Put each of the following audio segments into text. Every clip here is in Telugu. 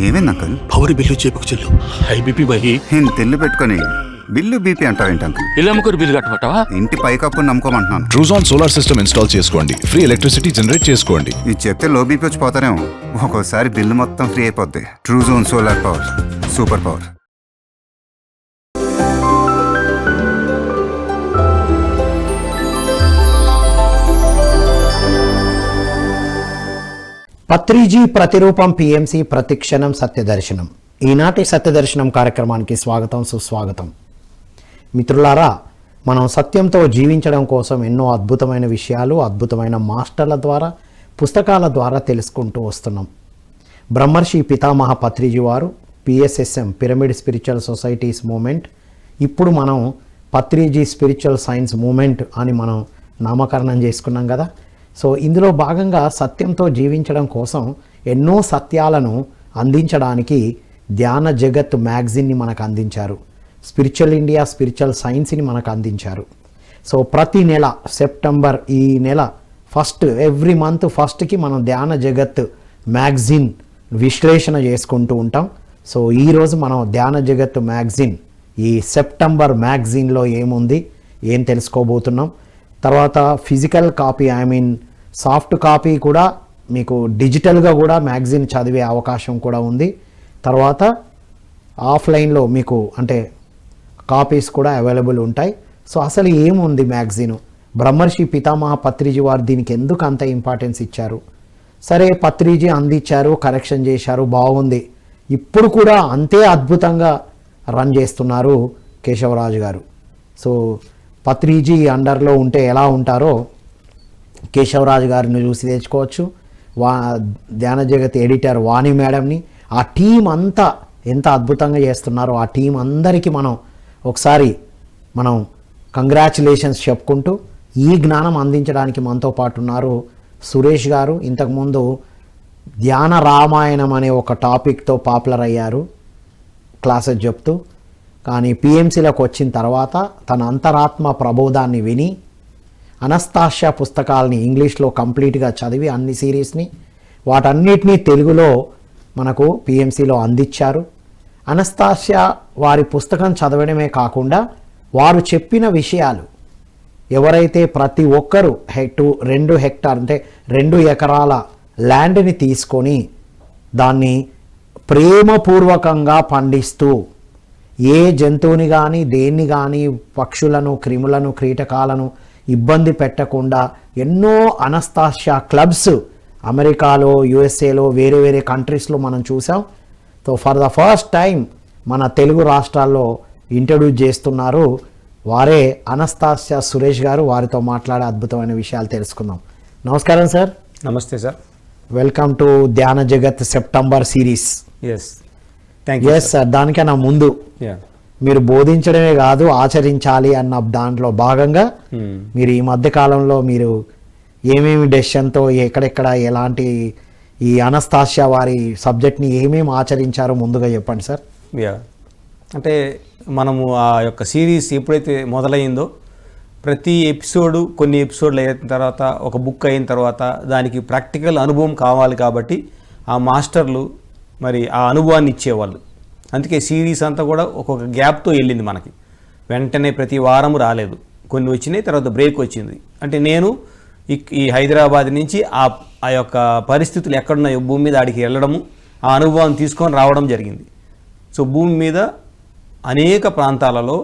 ఏమైంది అంకుల్? పవర్ బిల్లు చేపుకు చెల్లు హై బీపీ బహి తెల్లు పెట్టుకొని బిల్లు బీపీ అంటావేంటి అంకుల్? ఇలా అమ్ముకోరు బిల్లు కట్టమంటావా? ఇంటి పైకప్పు నమ్ముకోమంటున్నాను. ట్రూజాన్ సోలార్ సిస్టమ్ ఇన్స్టాల్ చేసుకోండి, ఫ్రీ ఎలక్ట్రిసిటీ జనరేట్ చేసుకోండి. ఇది చెప్తే లో బీపీ వచ్చి పోతారేమో. ఒక్కోసారి బిల్లు మొత్తం ఫ్రీ అయిపోద్ది. Truzon solar power, super power. Patriji ప్రతిరూపం పిఎంసి ప్రతిక్షణం సత్యదర్శనం. ఈనాటి సత్యదర్శనం కార్యక్రమానికి స్వాగతం, సుస్వాగతం. మిత్రులారా, మనం సత్యంతో జీవించడం కోసం ఎన్నో అద్భుతమైన విషయాలు అద్భుతమైన మాస్టర్ల ద్వారా, పుస్తకాల ద్వారా తెలుసుకుంటూ వస్తున్నాం. బ్రహ్మర్షి పితామహ పత్రిజీ వారు PSSM, pyramid spiritual societies moment, ఇప్పుడు మనం పత్రిజీ స్పిరిచువల్ సైన్స్ మూమెంట్ అని మనం నామకరణం చేసుకున్నాం కదా. సో ఇందులో భాగంగా సత్యంతో జీవించడం కోసం ఎన్నో సత్యాలను అందించడానికి ధ్యాన జగత్ మ్యాగజిన్ని మనకు అందించారు. స్పిరిచువల్ ఇండియా స్పిరిచువల్ సైన్స్ని మనకు అందించారు. సో ప్రతి నెల సెప్టెంబర్, ఈ నెల ఫస్ట్, ఎవ్రీ మంత్ ఫస్ట్కి మనం ధ్యాన జగత్ మ్యాగజిన్ విశ్లేషణ చేసుకుంటూ ఉంటాం. సో ఈరోజు మనం ధ్యాన జగత్ మ్యాగజిన్, ఈ సెప్టెంబర్ మ్యాగజిన్లో ఏముంది, ఏం తెలుసుకోబోతున్నాం. తర్వాత ఫిజికల్ కాపీ, సాఫ్ట్ కాపీ కూడా మీకు డిజిటల్గా కూడా మ్యాగజిన్ చదివే అవకాశం కూడా ఉంది. తర్వాత ఆఫ్లైన్లో మీకు అంటే కాపీస్ కూడా అవైలబుల్ ఉంటాయి. సో అసలు ఏముంది మ్యాగజిన్, బ్రహ్మర్షి పితామహ పత్రిజీ వారు దీనికి ఎందుకు అంత ఇంపార్టెన్స్ ఇచ్చారు? సరే, పత్రిజీ అందించారు, కరెక్షన్ చేశారు, బాగుంది. ఇప్పుడు కూడా అంతే అద్భుతంగా రన్ చేస్తున్నారు కేశవరాజు గారు. సో పత్రిజీ అండర్లో ఉంటే ఎలా ఉంటారో కేశవరాజు గారిని చూసి తెచ్చుకోవచ్చు. ధ్యాన జగత్ ఎడిటర్ వాణి మేడంని, ఆ టీం అంతా ఎంత అద్భుతంగా చేస్తున్నారో ఆ టీం అందరికీ ఒకసారి మనం కంగ్రాచులేషన్స్ చెప్పుకుంటూ, ఈ జ్ఞానం అందించడానికి మనతో పాటు ఉన్నారు సురేష్ గారు. ఇంతకుముందు ధ్యాన రామాయణం అనే ఒక టాపిక్తో పాపులర్ అయ్యారు క్లాసెస్ చెప్తూ. కానీ పిఎంసీలోకి వచ్చిన తర్వాత తన అంతరాత్మ ప్రబోధాన్ని విని అనస్తాష్యా పుస్తకాలని ఇంగ్లీష్లో కంప్లీట్గా చదివి అన్ని సిరీస్ని, వాటన్నిటినీ తెలుగులో మనకు పిఎంసీలో అందించారు. అనస్తాష్యా వారి పుస్తకం చదవడమే కాకుండా వారు చెప్పిన విషయాలు, ఎవరైతే ప్రతి ఒక్కరూ 2 హెక్టార్ అంటే 2 ఎకరాల ల్యాండ్ని తీసుకొని దాన్ని ప్రేమపూర్వకంగా పండిస్తూ ఏ జంతువుని కానీ దేన్ని కానీ, పక్షులను, క్రిములను, కీటకాలను ఇబ్బంది పెట్టకుండా ఎన్నో అనస్తాష్యా క్లబ్స్ అమెరికాలో, యుఎస్ఏలో, వేరే వేరే కంట్రీస్లో మనం చూసాం. So for the first time మన తెలుగు రాష్ట్రాల్లో ఇంట్రడ్యూస్ చేస్తున్నారు. వారే అనస్తాష్యా సురేష్ గారు. వారితో మాట్లాడే అద్భుతమైన విషయాలు తెలుసుకుందాం. నమస్కారం సార్. నమస్తే సార్. వెల్కమ్ టు ధ్యాన జగత్ September series. Thank you. Sir, దానికన్నా ముందు మీరు బోధించడమే కాదు, ఆచరించాలి అన్న దాంట్లో భాగంగా మీరు ఈ మధ్య కాలంలో మీరు ఏమేమి డెసిషన్తో ఎక్కడెక్కడ ఎలాంటి ఈ అనస్తాష్యా వారి సబ్జెక్ట్ని ఏమేమి ఆచరించారో ముందుగా చెప్పండి సార్. అంటే మనము ఆ యొక్క సిరీస్ ఎప్పుడైతే మొదలైందో ప్రతి ఎపిసోడు, కొన్ని ఎపిసోడ్లు అయిన తర్వాత, ఒక బుక్ అయిన తర్వాత దానికి ప్రాక్టికల్ అనుభవం కావాలి కాబట్టి ఆ మాస్టర్లు మరి ఆ అనుభవాన్ని ఇచ్చేవాళ్ళు. అందుకే సిరీస్ అంతా కూడా ఒక్కొక్క గ్యాప్తో వెళ్ళింది. మనకి వెంటనే ప్రతి వారం రాలేదు, కొన్ని వచ్చినాయి, తర్వాత బ్రేక్ వచ్చింది. అంటే నేను ఈ హైదరాబాద్ నుంచి ఆ యొక్క పరిస్థితులు ఎక్కడున్నాయో భూమి మీద ఆడికి వెళ్ళడము, ఆ అనుభవాన్ని తీసుకొని రావడం జరిగింది. సో భూమి మీద అనేక ప్రాంతాలలో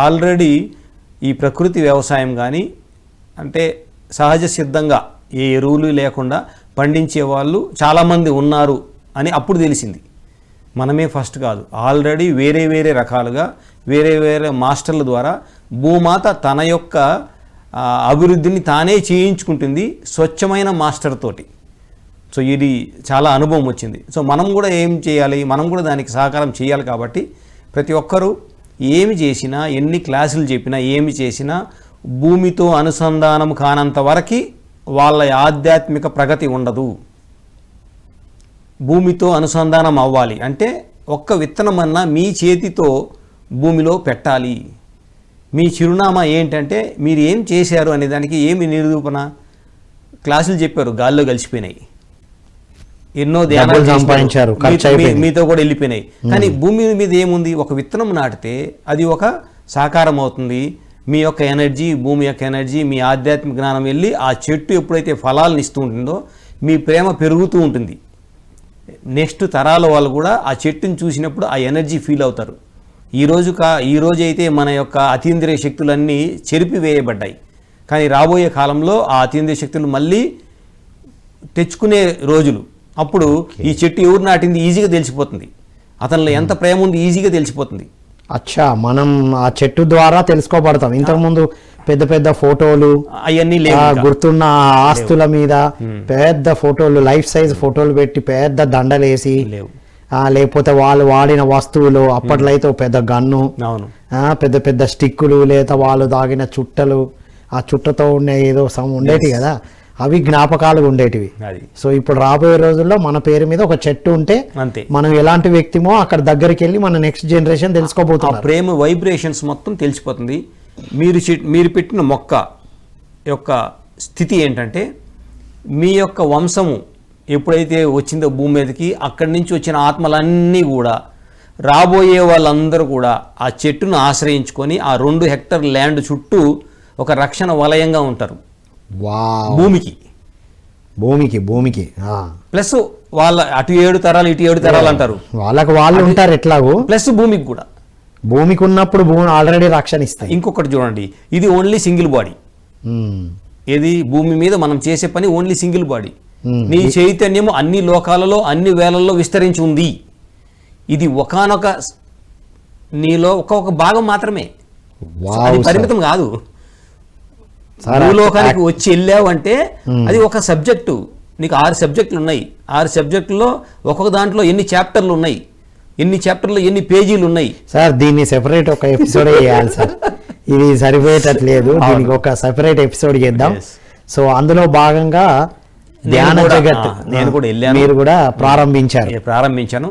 ఆల్రెడీ ఈ ప్రకృతి వ్యవసాయం కానీ, అంటే సహజ సిద్ధంగా ఏ ఎరువులు లేకుండా పండించే వాళ్ళు చాలామంది ఉన్నారు అని అప్పుడు తెలిసింది. మనమే ఫస్ట్ కాదు, ఆల్రెడీ వేరే వేరే రకాలుగా వేరే వేరే మాస్టర్ల ద్వారా భూమాత తన యొక్క అభివృద్ధిని తానే చేయించుకుంటుంది స్వచ్ఛమైన మాస్టర్ తోటి. సో ఇది చాలా అనుభవం వచ్చింది. సో మనం కూడా ఏం చేయాలి, మనం కూడా దానికి సహకారం చేయాలి. కాబట్టి ప్రతి ఒక్కరూ ఏమి చేసినా, ఎన్ని క్లాసులు చెప్పినా, ఏమి చేసినా భూమితో అనుసంధానం కానంత వరకు వాళ్ళ ఆధ్యాత్మిక ప్రగతి ఉండదు. భూమితో అనుసంధానం అవ్వాలి అంటే ఒక్క విత్తనమన్నా మీ చేతితో భూమిలో పెట్టాలి. మీ చిరునామా ఏంటంటే మీరు ఏం చేశారు అనే దానికి ఏమి నిరూపణ? క్లాసులు చెప్పారు, గాల్లో కలిసిపోయినాయి. ఎన్నో డబ్బులు ధ్యానాలు సంపాదించారు, చేసినారు, ఖర్చు అయిపోయింది. మీతో కూడా వెళ్ళిపోయినాయి. కానీ భూమి మీద ఏముంది, ఒక విత్తనం నాటితే అది ఒక సాకారం అవుతుంది. మీ యొక్క ఎనర్జీ, భూమి యొక్క ఎనర్జీ, మీ ఆధ్యాత్మిక జ్ఞానం వెళ్ళి ఆ చెట్టు ఎప్పుడైతే ఫలాలను ఇస్తూ ఉంటుందో మీ ప్రేమ పెరుగుతూ ఉంటుంది. నెక్స్ట్ తరాల వాళ్ళు కూడా ఆ చెట్టుని చూసినప్పుడు ఆ ఎనర్జీ ఫీల్ అవుతారు. ఈ రోజు అయితే మన యొక్క అతీంద్రియ శక్తులన్నీ చెరిపివేయబడ్డాయి. కానీ రాబోయే కాలంలో ఆ అతీంద్రియ శక్తులు మళ్ళీ తెచ్చుకునే రోజులు. అప్పుడు ఈ చెట్టు ఎవరు నాటింది ఈజీగా తెలిసిపోతుంది, అతనిలో ఎంత ప్రేమ ఉంది ఈజీగా తెలిసిపోతుంది. అచ్చా, మనం ఆ చెట్టు ద్వారా తెలుసుకోబడతాం. ఇంతకుముందు పెద్ద పెద్ద ఫోటోలు అవన్నీ లేవు ఇంకా. గుర్తున్న ఆస్తుల మీద పెద్ద ఫోటోలు, లైఫ్ సైజ్ ఫోటోలు పెట్టి పెద్ద దండలేసి, లేవు. లేకపోతే వాళ్ళు వాడిన వస్తువులు, అప్పట్లో అయితే ఓ పెద్ద గన్ను, అవును, పెద్ద పెద్ద స్టిక్కులు, లేదా వాళ్ళు తాగిన చుట్టలు, ఆ చుట్టతో ఉండే ఏదో ఉండేటివి కదా, అవి జ్ఞాపకాలు ఉండేటివి. అది సో ఇప్పుడు రాబోయే రోజుల్లో మన పేరు మీద ఒక చెట్టు ఉంటే అంతే, మనం ఎలాంటి వ్యక్తిమో అక్కడ దగ్గరికి వెళ్ళి మన నెక్స్ట్ జనరేషన్ ఆ తెలుసుకోబోతున్నారు. ప్రేమ వైబ్రేషన్స్ మొత్తం తెలిసిపోతుంది. మీరు పెట్టిన మొక్క యొక్క స్థితి ఏంటంటే, మీ యొక్క వంశము ఎప్పుడైతే వచ్చిందో భూమి మీదకి, అక్కడి నుంచి వచ్చిన ఆత్మలన్నీ కూడా రాబోయే వాళ్ళందరూ కూడా ఆ చెట్టును ఆశ్రయించుకొని ఆ 2 హెక్టర్ ల్యాండ్ చుట్టూ ఒక రక్షణ వలయంగా ఉంటారు. వావ్. భూమికి ప్లస్ వాళ్ళ అటు 7 తరాలు ఇటు 7 తరాలు అంటారు, వాళ్ళకి వాళ్ళు ఉంటారు ఎట్లాగో, ప్లస్ భూమికి కూడా. భూమికి ఉన్నప్పుడు భూమి ఆల్రెడీ రక్షణ ఇస్తాయి. ఇంకొకటి చూడండి, ఇది ఓన్లీ సింగిల్ బాడీ. ఏది భూమి మీద మనం చేసే పని ఓన్లీ సింగిల్ బాడీ. నీ చైతన్యము అన్ని లోకాలలో అన్ని వేళల్లో విస్తరించి ఉంది. ఇది ఒకానొక నీలో ఒక భాగం మాత్రమే, అది పరిమితం కాదు. భూలోకానికి వచ్చి వెళ్ళావు అంటే అది ఒక సబ్జెక్టు. నీకు 6 సబ్జెక్టులు ఉన్నాయి. 6 సబ్జెక్టుల్లో ఒక్కొక్క దాంట్లో ఎన్ని చాప్టర్లు ఉన్నాయి, ఎన్ని చాప్టర్లో ఎన్ని పేజీలు ఉన్నాయి. సార్ దీన్ని సెపరేట్ ఒక ఎపిసోడ్ చేయాలి సార్, ఇది సరిపోయేటట్లేదు. దీనికి ఒక సెపరేట్ ఎపిసోడ్ చేద్దాం. సో అందులో భాగంగా ధ్యాన జగత్ నేను కూడా వెళ్ళాను, మీరు కూడా ప్రారంభించాను.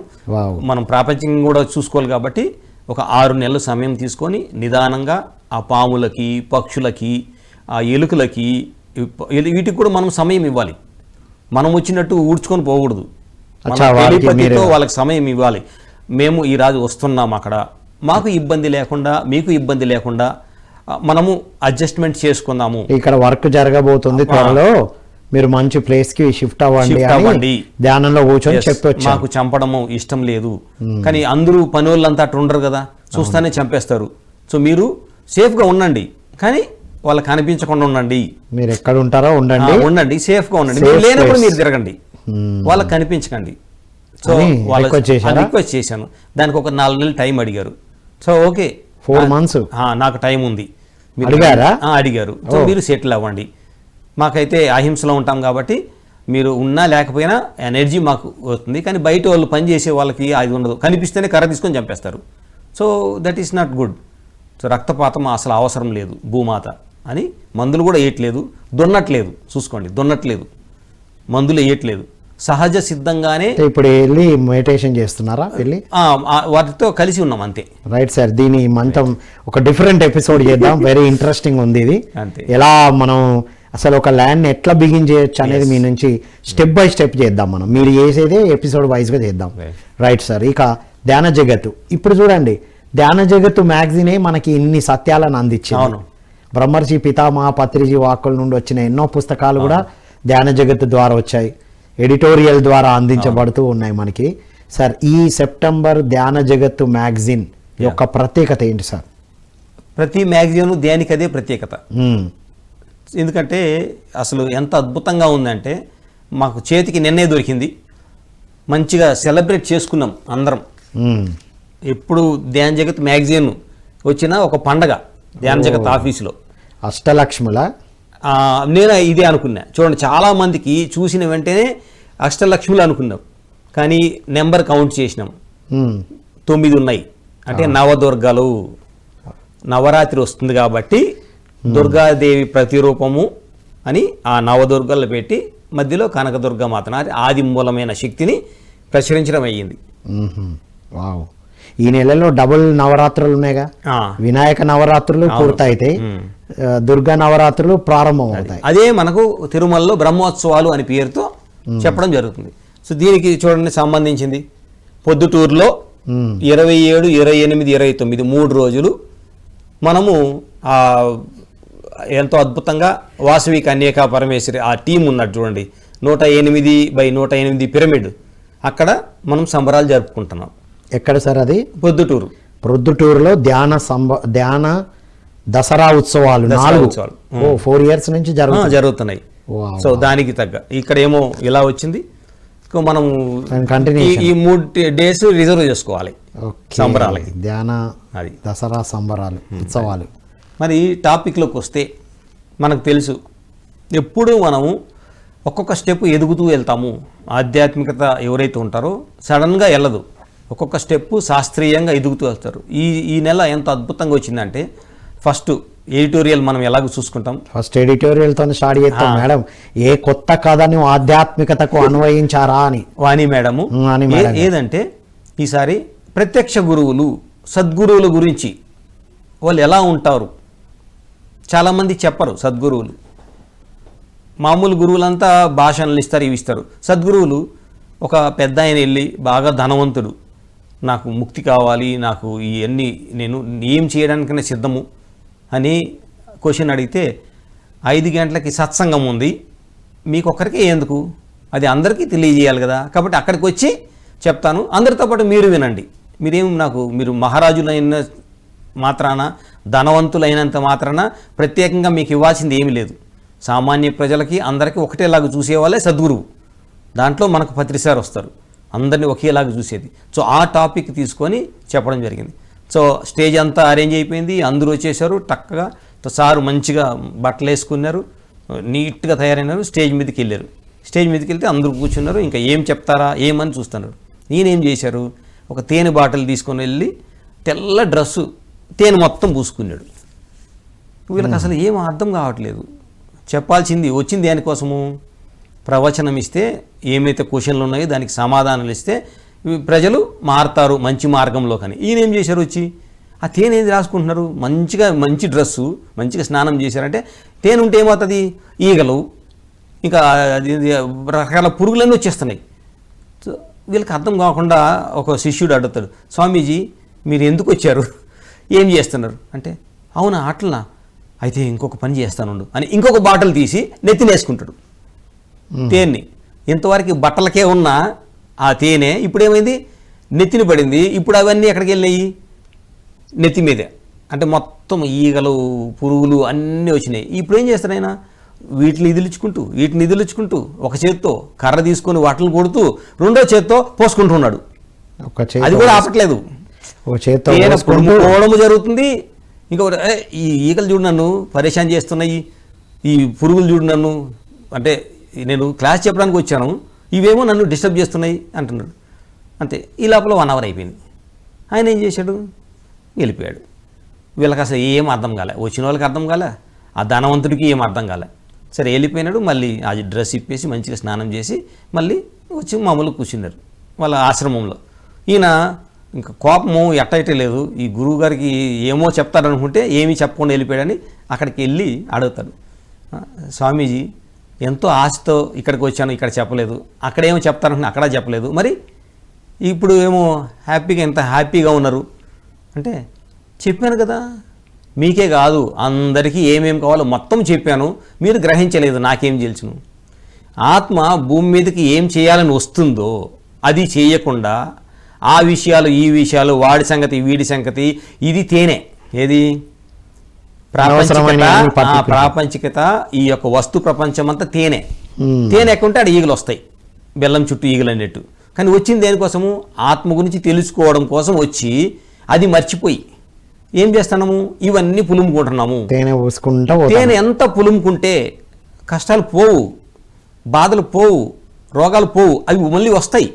మనం ప్రాపంచికం కూడా చూసుకోవాలి కాబట్టి ఒక 6 నెలల సమయం తీసుకొని నిదానంగా ఆ పాములకి, పక్షులకి, ఆ ఎలుకలకి, వీటికి కూడా మనం సమయం ఇవ్వాలి. మనం వచ్చినట్టు ఊడ్చుకొని పోకూడదు. టెలిపతితో వాళ్ళకి సమయం ఇవ్వాలి. మేము ఈ రాజు వస్తున్నాం, అక్కడ మాకు ఇబ్బంది లేకుండా, మీకు ఇబ్బంది లేకుండా మనము అడ్జస్ట్మెంట్ చేసుకుందాము. ఇక్కడ వర్క్ జరగబోతుంది త్వరలో, మీరు మంచి ప్లేస్ కి షిఫ్ట్ అవ్వండి, ధ్యానంలో కూర్చొని చెప్పొచ్చు. మాకు చంపడము ఇష్టం లేదు, కానీ అందరూ పని వాళ్ళంతా అట్లా ఉండరు కదా, చూస్తానే చంపేస్తారు. సో మీరు సేఫ్గా ఉండండి, కానీ వాళ్ళకి కనిపించకుండా ఉండండి. మీరు ఎక్కడ ఉంటారో ఉండండి, సేఫ్గా ఉండండి. మీరు లేనప్పుడు మీరు తిరగండి, వాళ్ళకి కనిపించకండి. సో వాళ్ళ రిక్వెస్ట్ చేశాను. దానికి ఒక 4 నెలలు టైం అడిగారు. సో ఓకే, 4 months నాకు టైం ఉంది అడిగారు. సో మీరు సెటిల్ అవ్వండి. మాకైతే అహింసలో ఉంటాం కాబట్టి మీరు ఉన్నా లేకపోయినా ఎనర్జీ మాకు వస్తుంది. కానీ బయట వాళ్ళు పని చేసే వాళ్ళకి అది ఉండదు, కనిపిస్తేనే కర్ర తీసుకొని చంపేస్తారు. So that is not good. So రక్తపాతం అసలు అవసరం లేదు భూమాత అని. మందులు కూడా వేయట్లేదు, దున్నట్లేదు, చూసుకోండి, దున్నట్లేదు, మందులు వేయట్లేదు, సహజ సిద్ధంగానే. ఇప్పుడు వెళ్ళి మెడిటేషన్ చేస్తున్నారా? వెళ్ళి వాటితో కలిసి ఉన్నాం అంతే. రైట్ సార్, దీని మంతం ఒక డిఫరెంట్ ఎపిసోడ్ చేద్దాం. వెరీ ఇంట్రెస్టింగ్ ఉంది ఇది. ఎలా మనం అసలు ఒక ల్యాండ్ ఎట్లా బిగిన్ చేయొచ్చు అనేది మీ నుంచి స్టెప్ బై స్టెప్ చేద్దాం. మనం మీరు చేసేదే ఎపిసోడ్ వైజ్గా చేద్దాం. Right sir. ఇక ధ్యాన జగత్తు, ఇప్పుడు చూడండి, ధ్యాన జగత్తు మ్యాగజీనే మనకి ఇన్ని సత్యాలను అందించింది. బ్రహ్మర్షి పితామహ పత్రిజీ వాక్కుల నుండి వచ్చిన ఎన్నో పుస్తకాలు కూడా ధ్యాన జగత్తు ద్వారా వచ్చాయి, ఎడిటోరియల్ ద్వారా అందించబడుతూ ఉన్నాయి మనకి. సార్, ఈ సెప్టెంబర్ ధ్యాన జగత్తు మ్యాగజైన్ యొక్క ప్రత్యేకత ఏంటి సార్? ప్రతి మ్యాగజైన్ దేనికి అదే ప్రత్యేకత. ఎందుకంటే అసలు ఎంత అద్భుతంగా ఉందంటే, మాకు చేతికి నిన్నే దొరికింది, మంచిగా సెలబ్రేట్ చేసుకున్నాం అందరం. ఎప్పుడు ధ్యాన జగత్ మ్యాగజైన్ వచ్చిన ఒక పండగ ధ్యాన జగత్ ఆఫీసులో. అష్టలక్ష్ముల నేను ఇదే అనుకున్నా. చూడండి, చాలామందికి చూసిన వెంటనే అష్టలక్ష్ములు అనుకున్నాం, కానీ నెంబర్ కౌంట్ చేసినాం, 9 ఉన్నాయి. అంటే నవదుర్గలు, నవరాత్రి వస్తుంది కాబట్టి దుర్గాదేవి ప్రతిరూపము అని ఆ నవదుర్గలు పెట్టి మధ్యలో కనకదుర్గ మాత ఆది మూలమైన శక్తిని ప్రచురించడం అయ్యింది. వావ్. ఈ నెలలో డబుల్ నవరాత్రులు ఉన్నాయిగా, వినాయక నవరాత్రులు పూర్తయితాయి, దుర్గా నవరాత్రులు ప్రారంభం అవుతాయి. అదే మనకు తిరుమలలో బ్రహ్మోత్సవాలు అని పేరుతో చెప్పడం జరుగుతుంది. సో దీనికి చూడండి సంబంధించింది పొద్దుటూరులో 27, 28, 29 3 రోజులు మనము ఎంతో అద్భుతంగా వాసవి కన్యకా పరమేశ్వరి ఆ టీం ఉన్నట్టు చూడండి 108x108 పిరమిడ్ అక్కడ మనం సంబరాలు జరుపుకుంటున్నాం. ఎక్కడ సార్ అది? పొద్దుటూరు. ప్రొద్దుటూరులో ధ్యాన దసరా ఉత్సవాలు 4 years నుంచి జరుగుతున్నాయి. సో దానికి తగ్గ ఇక్కడ ఏమో ఇలా వచ్చింది, మనం ఈ 3 days రిజర్వ్ చేసుకోవాలి సంబరాలకి. ధ్యాన దసరా సంబరాలు ఉత్సవాలు. మరి టాపిక్లోకి వస్తే మనకు తెలుసు ఎప్పుడు మనము ఒక్కొక్క స్టెప్ ఎదుగుతూ వెళ్తాము. ఆధ్యాత్మికత ఎవరైతే ఉంటారో సడన్గా వెళ్ళదు, ఒక్కొక్క స్టెప్ శాస్త్రీయంగా ఎదుగుతూ వెళ్తారు. ఈ నెల ఎంత అద్భుతంగా వచ్చిందంటే ఫస్ట్ ఎడిటోరియల్ మనం ఎలాగో చూసుకుంటాం. ఫస్ట్ ఎడిటోరియల్తో స్టార్ట్ చేస్తాం మేడం. ఏ కొత్త కథను ఆధ్యాత్మికతకు అన్వయించారా అని వాణి మేడము ఏదంటే ఈసారి ప్రత్యక్ష గురువులు సద్గురువుల గురించి వాళ్ళు ఎలా ఉంటారు. చాలామంది చెప్పరు సద్గురువులు. మామూలు గురువులంతా భాషణలు ఇస్తారు, ఇవి ఇస్తారు. సద్గురువులు ఒక పెద్ద ఆయన వెళ్ళి బాగా ధనవంతుడు, నాకు ముక్తి కావాలి, నాకు ఇవన్నీ నేను ఏం చేయడానికైనా సిద్ధము అని క్వశ్చన్ అడిగితే 5 గంటలకి సత్సంగం ఉంది, మీకు ఒక్కరికే ఎందుకు, అది అందరికీ తెలియజేయాలి కదా, కాబట్టి అక్కడికి వచ్చి చెప్తాను, అందరితో పాటు మీరు వినండి. మీరు మహారాజులైన మాత్రాన ధనవంతులైనంత మాత్రాన ప్రత్యేకంగా మీకు ఇవ్వాల్సింది ఏమీ లేదు. సామాన్య ప్రజలకి అందరికీ ఒకటేలాగా చూసేవాళ్ళే సద్గురువు. దాంట్లో మనకు పత్రిసారి వస్తారు, అందరినీ ఒకేలాగా చూసేది. సో ఆ టాపిక్ తీసుకొని చెప్పడం జరిగింది. సో స్టేజ్ అంతా అరేంజ్ అయిపోయింది, అందరూ వచ్చేసారు చక్కగా. సారు మంచిగా బట్టలు వేసుకున్నారు, నీట్గా తయారైనారు, స్టేజ్ మీదకి వెళ్ళారు. స్టేజ్ మీదకి వెళ్తే అందరూ కూర్చున్నారు, ఇంకా ఏం చెప్తారా ఏమని చూస్తున్నారు. ఈయనేం చేశారు, ఒక తేనె బాటిల్ తీసుకొని వెళ్ళి తెల్ల డ్రెస్సు తేనె మొత్తం పూసుకున్నాడు. వీళ్ళకి అసలు ఏం అర్థం కావట్లేదు. చెప్పాల్సింది వచ్చింది దానికోసము, ప్రవచనం ఇస్తే ఏమైతే క్వశ్చన్లు ఉన్నాయో దానికి సమాధానాలు ఇస్తే ప్రజలు మారుతారు మంచి మార్గంలో. కానీ ఈయన ఏం చేశారు, వచ్చి ఆ తేనె ఏది రాసుకుంటున్నారు, మంచి డ్రెస్సు మంచిగా స్నానం చేశారంటే తేనె ఉంటే ఏమవుతుంది, ఈగలు ఇంకా రకరకాల పురుగులన్నీ వచ్చేస్తున్నాయి. సో వీళ్ళకి అర్థం కాకుండా ఒక శిష్యుడు అడుగుతాడు, స్వామీజీ మీరు ఎందుకు వచ్చారు, ఏం చేస్తున్నారు అంటే, అవునా అట్లనా, అయితే ఇంకొక పని చేస్తానుండు అని ఇంకొక బాటిల్ తీసి నెత్తినేసుకుంటాడు తేనెని. ఇంతవరకు బట్టలకే ఉన్న ఆ తేనె ఇప్పుడు ఏమైంది, నెత్తిని పడింది. ఇప్పుడు అవన్నీ ఎక్కడికి వెళ్ళాయి, నెత్తి మీదే. అంటే మొత్తం ఈగలు పురుగులు అన్నీ వచ్చినాయి. ఇప్పుడు ఏం చేస్తారు ఆయన, వీటిని ఇదిలించుకుంటూ ఒక చేత్తో కర్ర తీసుకొని వాటిని కొడుతూ రెండో చేత్తో పోసుకుంటూ ఉన్నాడు. అది కూడా ఆపట్లేదు, పోవడం జరుగుతుంది. ఇంకొకటి ఈ ఈగలు చూడు నన్ను పరేషాన్ చేస్తున్నాయి, ఈ పురుగులు చూడు నన్ను, అంటే నేను క్లాస్ చెప్పడానికి వచ్చాను, ఇవేమో నన్ను డిస్టర్బ్ చేస్తున్నాయి అంటున్నాడు. అంతే. ఈ లోపల 1 hour అయిపోయింది. ఆయన ఏం చేశాడు, వెళ్ళిపోయాడు. వీళ్ళకి అసలు ఏం అర్థం కాలే, వచ్చిన వాళ్ళకి అర్థం కాలే, ఆ ధనవంతుడికి ఏం అర్థం కాలే. సరే వెళ్ళిపోయినాడు. మళ్ళీ ఆ డ్రెస్ ఇప్పేసి మంచిగా స్నానం చేసి మళ్ళీ వచ్చి మామూలుగా కూర్చున్నారు వాళ్ళ ఆశ్రమంలో. ఈయన ఇంకా కోపము ఎట్టయితే లేదు, ఈ గురువు గారికి ఏమో చెప్తాడనుకుంటే ఏమీ చెప్పకుండా వెళ్ళిపోయాడని అక్కడికి వెళ్ళి అడుగుతాడు, స్వామీజీ ఎంతో ఆశతో ఇక్కడికి వచ్చాను, ఇక్కడ చెప్పలేదు, అక్కడేమో చెప్తారనుకుని అక్కడ చెప్పలేదు, మరి ఇప్పుడు ఏమో ఎంత హ్యాపీగా ఉన్నారు అంటే, చెప్పాను కదా మీకే కాదు అందరికీ ఏమేం కావాలో మొత్తం చెప్పాను, మీరు గ్రహించలేదు, నాకేం తెలుసును. ఆత్మ భూమి మీదకి ఏం చేయాలని వస్తుందో అది చేయకుండా ఆ విషయాలు ఈ విషయాలు వాడి సంగతి వీడి సంగతి, ఇది తేనె, ఏది ప్రాపంచికత, ఈ యొక్క వస్తు ప్రపంచం అంతా తేనె. తేనె ఎక్కుంటే అక్కడ ఈగలు వస్తాయి, బెల్లం చుట్టూ ఈగలు అన్నట్టు. కానీ వచ్చింది దేనికోసము, ఆత్మ గురించి తెలుసుకోవడం కోసం వచ్చి అది మర్చిపోయి ఏం చేస్తున్నాము, ఇవన్నీ పులుముకుంటున్నాము. తేనె ఎంత పులుముకుంటే కష్టాలు పోవు, బాధలు పోవు, రోగాలు పోవు, అవి మళ్ళీ వస్తాయి.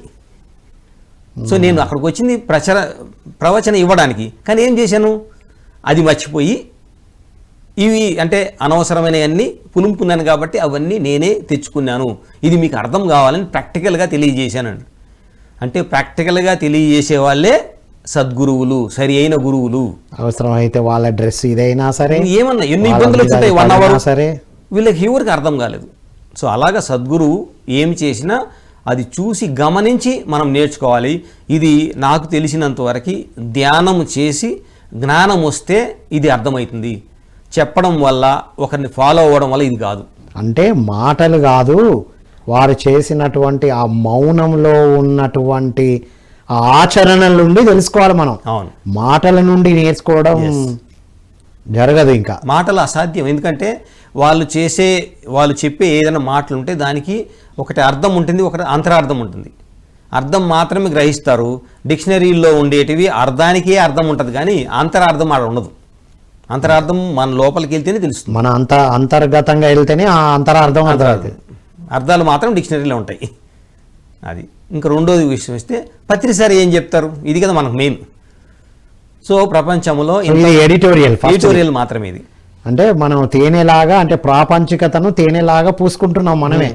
సో నేను అక్కడికి వచ్చింది ప్రవచనం ఇవ్వడానికి, కానీ ఏం చేశాను, అది మర్చిపోయి ఇవి అంటే అనవసరమైనవన్నీ పులుముకున్నాను కాబట్టి అవన్నీ నేనే తెచ్చుకున్నాను, ఇది మీకు అర్థం కావాలని ప్రాక్టికల్గా తెలియజేశానండి. అంటే ప్రాక్టికల్గా తెలియజేసే వాళ్ళే సద్గురువులు, సరి అయిన గురువులు. అవసరమైతే వాళ్ళ డ్రెస్ ఇదైనా సరే, ఏమన్నా ఎన్ని ఇబ్బందులు వచ్చాయి 1 hour సరే, వీళ్ళకి ఎవరికి అర్థం కాలేదు. సో అలాగా సద్గురువు ఏమి చేసినా అది చూసి గమనించి మనం నేర్చుకోవాలి. ఇది నాకు తెలిసినంత వరకు ధ్యానం చేసి జ్ఞానం వస్తే ఇది అర్థమవుతుంది. చెప్పడం వల్ల ఒకరిని ఫాలో అవ్వడం వల్ల ఇది కాదు. అంటే మాటలు కాదు, వారు చేసినటువంటి ఆ మౌనంలో ఉన్నటువంటి ఆ ఆచరణల నుండి తెలుసుకోవాలి మనం. అవును, మాటల నుండి నేర్చుకోవడం జరగదు. ఇంకా మాటలు అసాధ్యం. ఎందుకంటే వాళ్ళు చెప్పే ఏదైనా మాటలు ఉంటే దానికి ఒకటి అర్థం ఉంటుంది, ఒకటి అంతరార్థం ఉంటుంది. అర్థం మాత్రమే గ్రహిస్తారు. డిక్షనరీలో ఉండేటివి అర్థానికే అర్థం ఉంటుంది, కానీ అంతరార్థం ఆడ ఉండదు. అంతరార్థం మన లోపలికి వెళ్తేనే తెలుస్తుంది. మన అంతర్గతంగా వెళ్తేనే ఆ అంతరార్థం అర్థమవుతుంది. అర్థాలు మాత్రం డిక్షనరీలో ఉంటాయి. అది ఇంకా రెండోది విషయం వస్తే పత్రిసారి ఏం చెప్తారు, ఇది కదా మనకు మెయిన్. సో ప్రపంచంలో ఎడిటోరియల్ మాత్రమే ఇది. అంటే మనం తేనెలాగా, అంటే ప్రాపంచికతను తేనెలాగా పూసుకుంటున్నాం మనమే.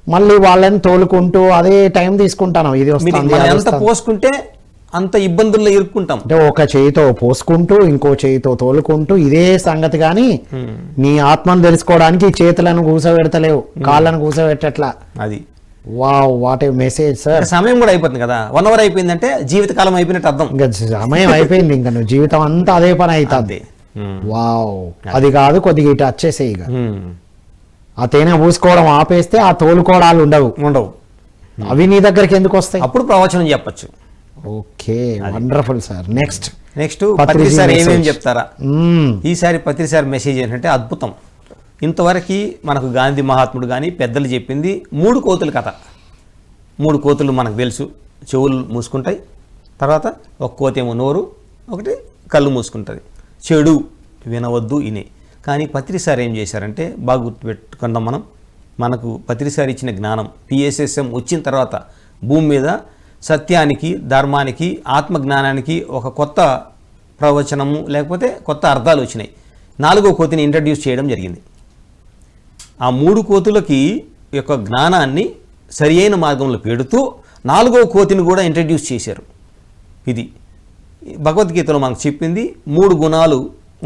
మళ్ళీ వాళ్ళని తోలుకుంటూ అదే టైం తీసుకుంటాం. ఇది వస్తుంది, ఎంత పోసుకుంటే అంత ఇబ్బందుల్లో ఇరుక్కుంటాం. అంటే ఒక చేయితో పోసుకుంటూ ఇంకో చేయితో తోలుకుంటూ ఇదే సంగతి. కానీ నీ ఆత్మను తెలుసుకోవడానికి ఈ చేతులను కూసబెడతలేవు, కాళ్ళను కూసబెట్టట్లా. అది wow, what a message sir. సమయం కూడా అయిపోతుంది కదా, 1 hour అయిపోయిందంటే జీవితకాలం అయిపోయినట్టు అర్థం. ఇంకా సమయం అయిపోయింది, ఇంకా నువ్వు జీవితం అంతా అదే పని అవుతుంది. వావ్, అది కాదు, కొద్దిగా ఇటు వచ్చేసే. ఇక ఆ తేనె పూసుకోవడం ఆపేస్తే ఆ తోలుకోవడాలు ఉండవు. అవి నీ దగ్గరికి ఎందుకు వస్తాయి? అప్పుడు ప్రవచనం చెప్పచ్చు. Okay, wonderful sir. నెక్స్ట్ పత్రిసారి ఏమేమి చెప్తారా? ఈసారి పత్రిసారి మెసేజ్ ఏంటంటే అద్భుతం. ఇంతవరకు మనకు గాంధీ మహాత్ముడు కానీ పెద్దలు చెప్పింది 3 కోతుల కథ. 3 కోతులు మనకు తెలుసు, చెవులు మూసుకుంటాయి, తర్వాత ఒక కోతేమో నోరు, ఒకటి కళ్ళు మూసుకుంటుంది. చెడు వినవద్దు ఇనే. కానీ పత్రిసారి ఏం చేశారంటే బాగా గుర్తుపెట్టుకుందాం మనం. మనకు పత్రిసారి ఇచ్చిన జ్ఞానం PSSM వచ్చిన తర్వాత భూమి మీద సత్యానికి, ధర్మానికి, ఆత్మజ్ఞానానికి ఒక కొత్త ప్రవచనము లేకపోతే కొత్త అర్థాలు వచ్చినాయి. 4వ కోతిని ఇంట్రడ్యూస్ చేయడం జరిగింది. ఆ 3 కోతులకి యొక్క జ్ఞానాన్ని సరి అయిన మార్గంలో పెడుతూ 4వ కోతిని కూడా ఇంట్రడ్యూస్ చేశారు. ఇది భగవద్గీతలో మనకు చెప్పింది. 3 గుణాలు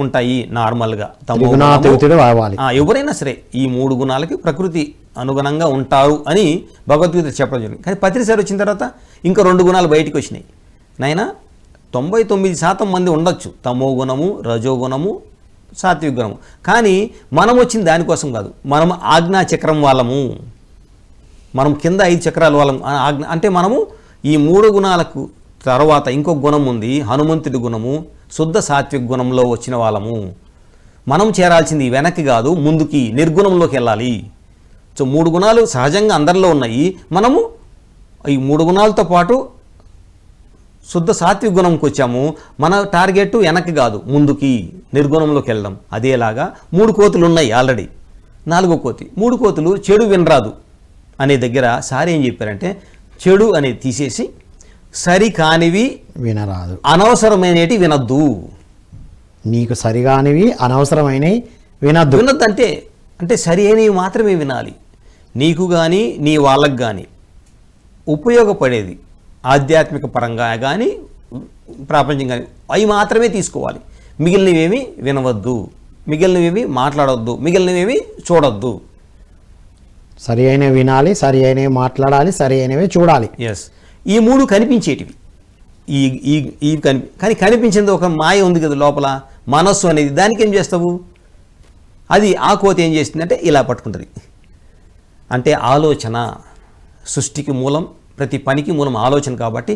ఉంటాయి నార్మల్గా. ఎవరైనా సరే ఈ 3 గుణాలకి ప్రకృతి అనుగుణంగా ఉంటారు అని భగవద్గీత చెప్పడం జరిగింది. కానీ పత్రిసారి వచ్చిన తర్వాత ఇంకా 2 గుణాలు బయటికి వచ్చినాయి. నాయన 99% మంది ఉండొచ్చు, తమో గుణము, రజో గుణము, సాత్విక గుణము. కానీ మనం వచ్చింది దానికోసం కాదు, మనం ఆజ్ఞా చక్రం వాళ్ళము, మనం కింద 5 చక్రాల వాళ్ళము. అంటే మనము ఈ 3 గుణాలకు తర్వాత ఇంకొక గుణం ఉంది, హనుమంతుడి గుణము, శుద్ధ సాత్విక గుణంలో వచ్చిన వాళ్ళము. మనం చేరాల్సింది వెనక్కి కాదు, ముందుకి, నిర్గుణంలోకి వెళ్ళాలి. సో 3 గుణాలు సహజంగా అందరిలో ఉన్నాయి. మనము ఈ 3 గుణాలతో పాటు శుద్ధ సాత్విక గుణంకి వచ్చాము. మన టార్గెట్ వెనక్కి కాదు, ముందుకి, నిర్గుణంలోకి వెళ్ళడం. అదేలాగా 3 కోతులు ఉన్నాయి ఆల్రెడీ. 4వ కోతి, 3 కోతులు చెడు వినరాదు అనే దగ్గర సార్ ఏం చెప్పారంటే చెడు అనేది తీసేసి సరి కానివి వినరాదు, అనవసరమైనవి వినద్దు. నీకు సరిగానివి అనవసరమైనవి వినద్దు. వినద్దు అంటే సరి అయినవి మాత్రమే వినాలి. నీకు కానీ నీ వాళ్ళకు కానీ ఉపయోగపడేది ఆధ్యాత్మిక పరంగా కానీ ప్రపంచం కానీ అవి మాత్రమే తీసుకోవాలి. మిగిలినవేమి వినవద్దు, మిగిలినవేమి మాట్లాడవద్దు, మిగిలినవేమి చూడొద్దు. సరి అయినవి వినాలి, సరి అయినవి మాట్లాడాలి, సరి అయినవి చూడాలి. ఎస్, ఈ 3 కనిపించేటివి. కానీ కనిపించింది ఒక మాయ ఉంది కదా లోపల, మనస్సు అనేది. దానికి ఏం చేస్తావు? అది ఆ కోతి ఏం చేస్తుందంటే ఇలా పట్టుకుంటుంది. అంటే ఆలోచన సృష్టికి మూలం, ప్రతి పనికి మూలం ఆలోచన. కాబట్టి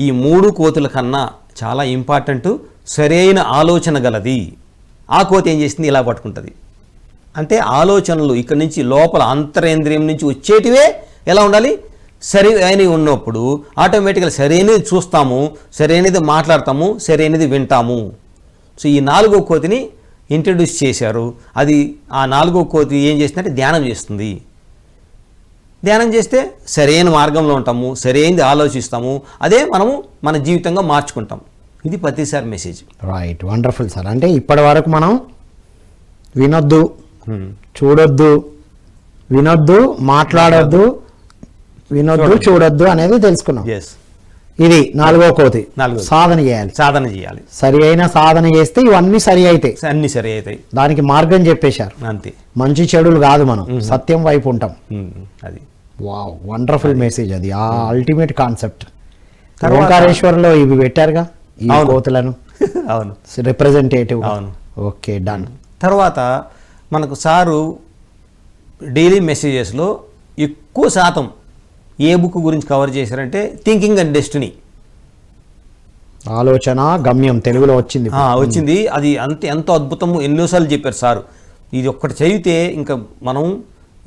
ఈ 3 కోతుల కన్నా చాలా ఇంపార్టెంట్ సరైన ఆలోచన గలది. ఆ కోతి ఏం చేస్తుంది? ఇలా పట్టుకుంటుంది. అంటే ఆలోచనలు ఇక్కడి నుంచి లోపల అంతరేంద్రియం నుంచి వచ్చేటివే ఎలా ఉండాలి? సరి అయినవి ఉన్నప్పుడు ఆటోమేటిక్గా సరైనది చూస్తాము, సరైనది మాట్లాడతాము, సరైనది వింటాము. సో ఈ 4వ కోతిని ఇంట్రడ్యూస్ చేశారు. అది ఆ 4వ కోతి ఏం చేస్తుందంటే ధ్యానం చేస్తుంది. ధ్యానం చేస్తే సరైన మార్గంలో ఉంటాము, సరైనది ఆలోచిస్తాము, అదే మనము మన జీవితంగా మార్చుకుంటాం. ఇది పత్రిసారి మెసేజ్. Right, wonderful sir. అంటే ఇప్పటి వరకు మనం వినొద్దు, చూడొద్దు, వినొద్దు, మాట్లాడొద్దు, వినొద్దు, చూడొద్దు అనేది తెలుసుకున్నాం. ఇది 4వ కోతి. సాధన చేయాలి. సరి అయిన సాధన చేస్తే ఇవన్నీ సరి అవుతాయి, అన్ని సరి అవుతాయి. దానికి మార్గం చెప్పేశారు. అంతే, మంచి చెడులు కాదు, మనం సత్యం వైపు ఉంటాం. అది వావ్, వండర్ఫుల్ మెసేజ్ అది, ఆ అల్టిమేట్ కాన్సెప్ట్. తర్వాత- ఓంకారేశ్వర్లో ఇవి పెట్టారుగా ఈ అవును. కోతులను అవును. రిప్రజెంటేటివ్. అవును. Okay, done. తర్వాత మనకు సారు డైలీ మెసేజెస్లో ఎక్కువ శాతం ఏ బుక్ గురించి కవర్ చేశారంటే థింకింగ్ అండ్ డెస్టినీ ఆలోచన గమ్యం తెలుగులో వచ్చింది. వచ్చింది. అది ఎంతో అద్భుతము, ఎన్నోసార్లు చెప్పారు సారు. ఇది ఒక్కటి చదివితే ఇంకా మనం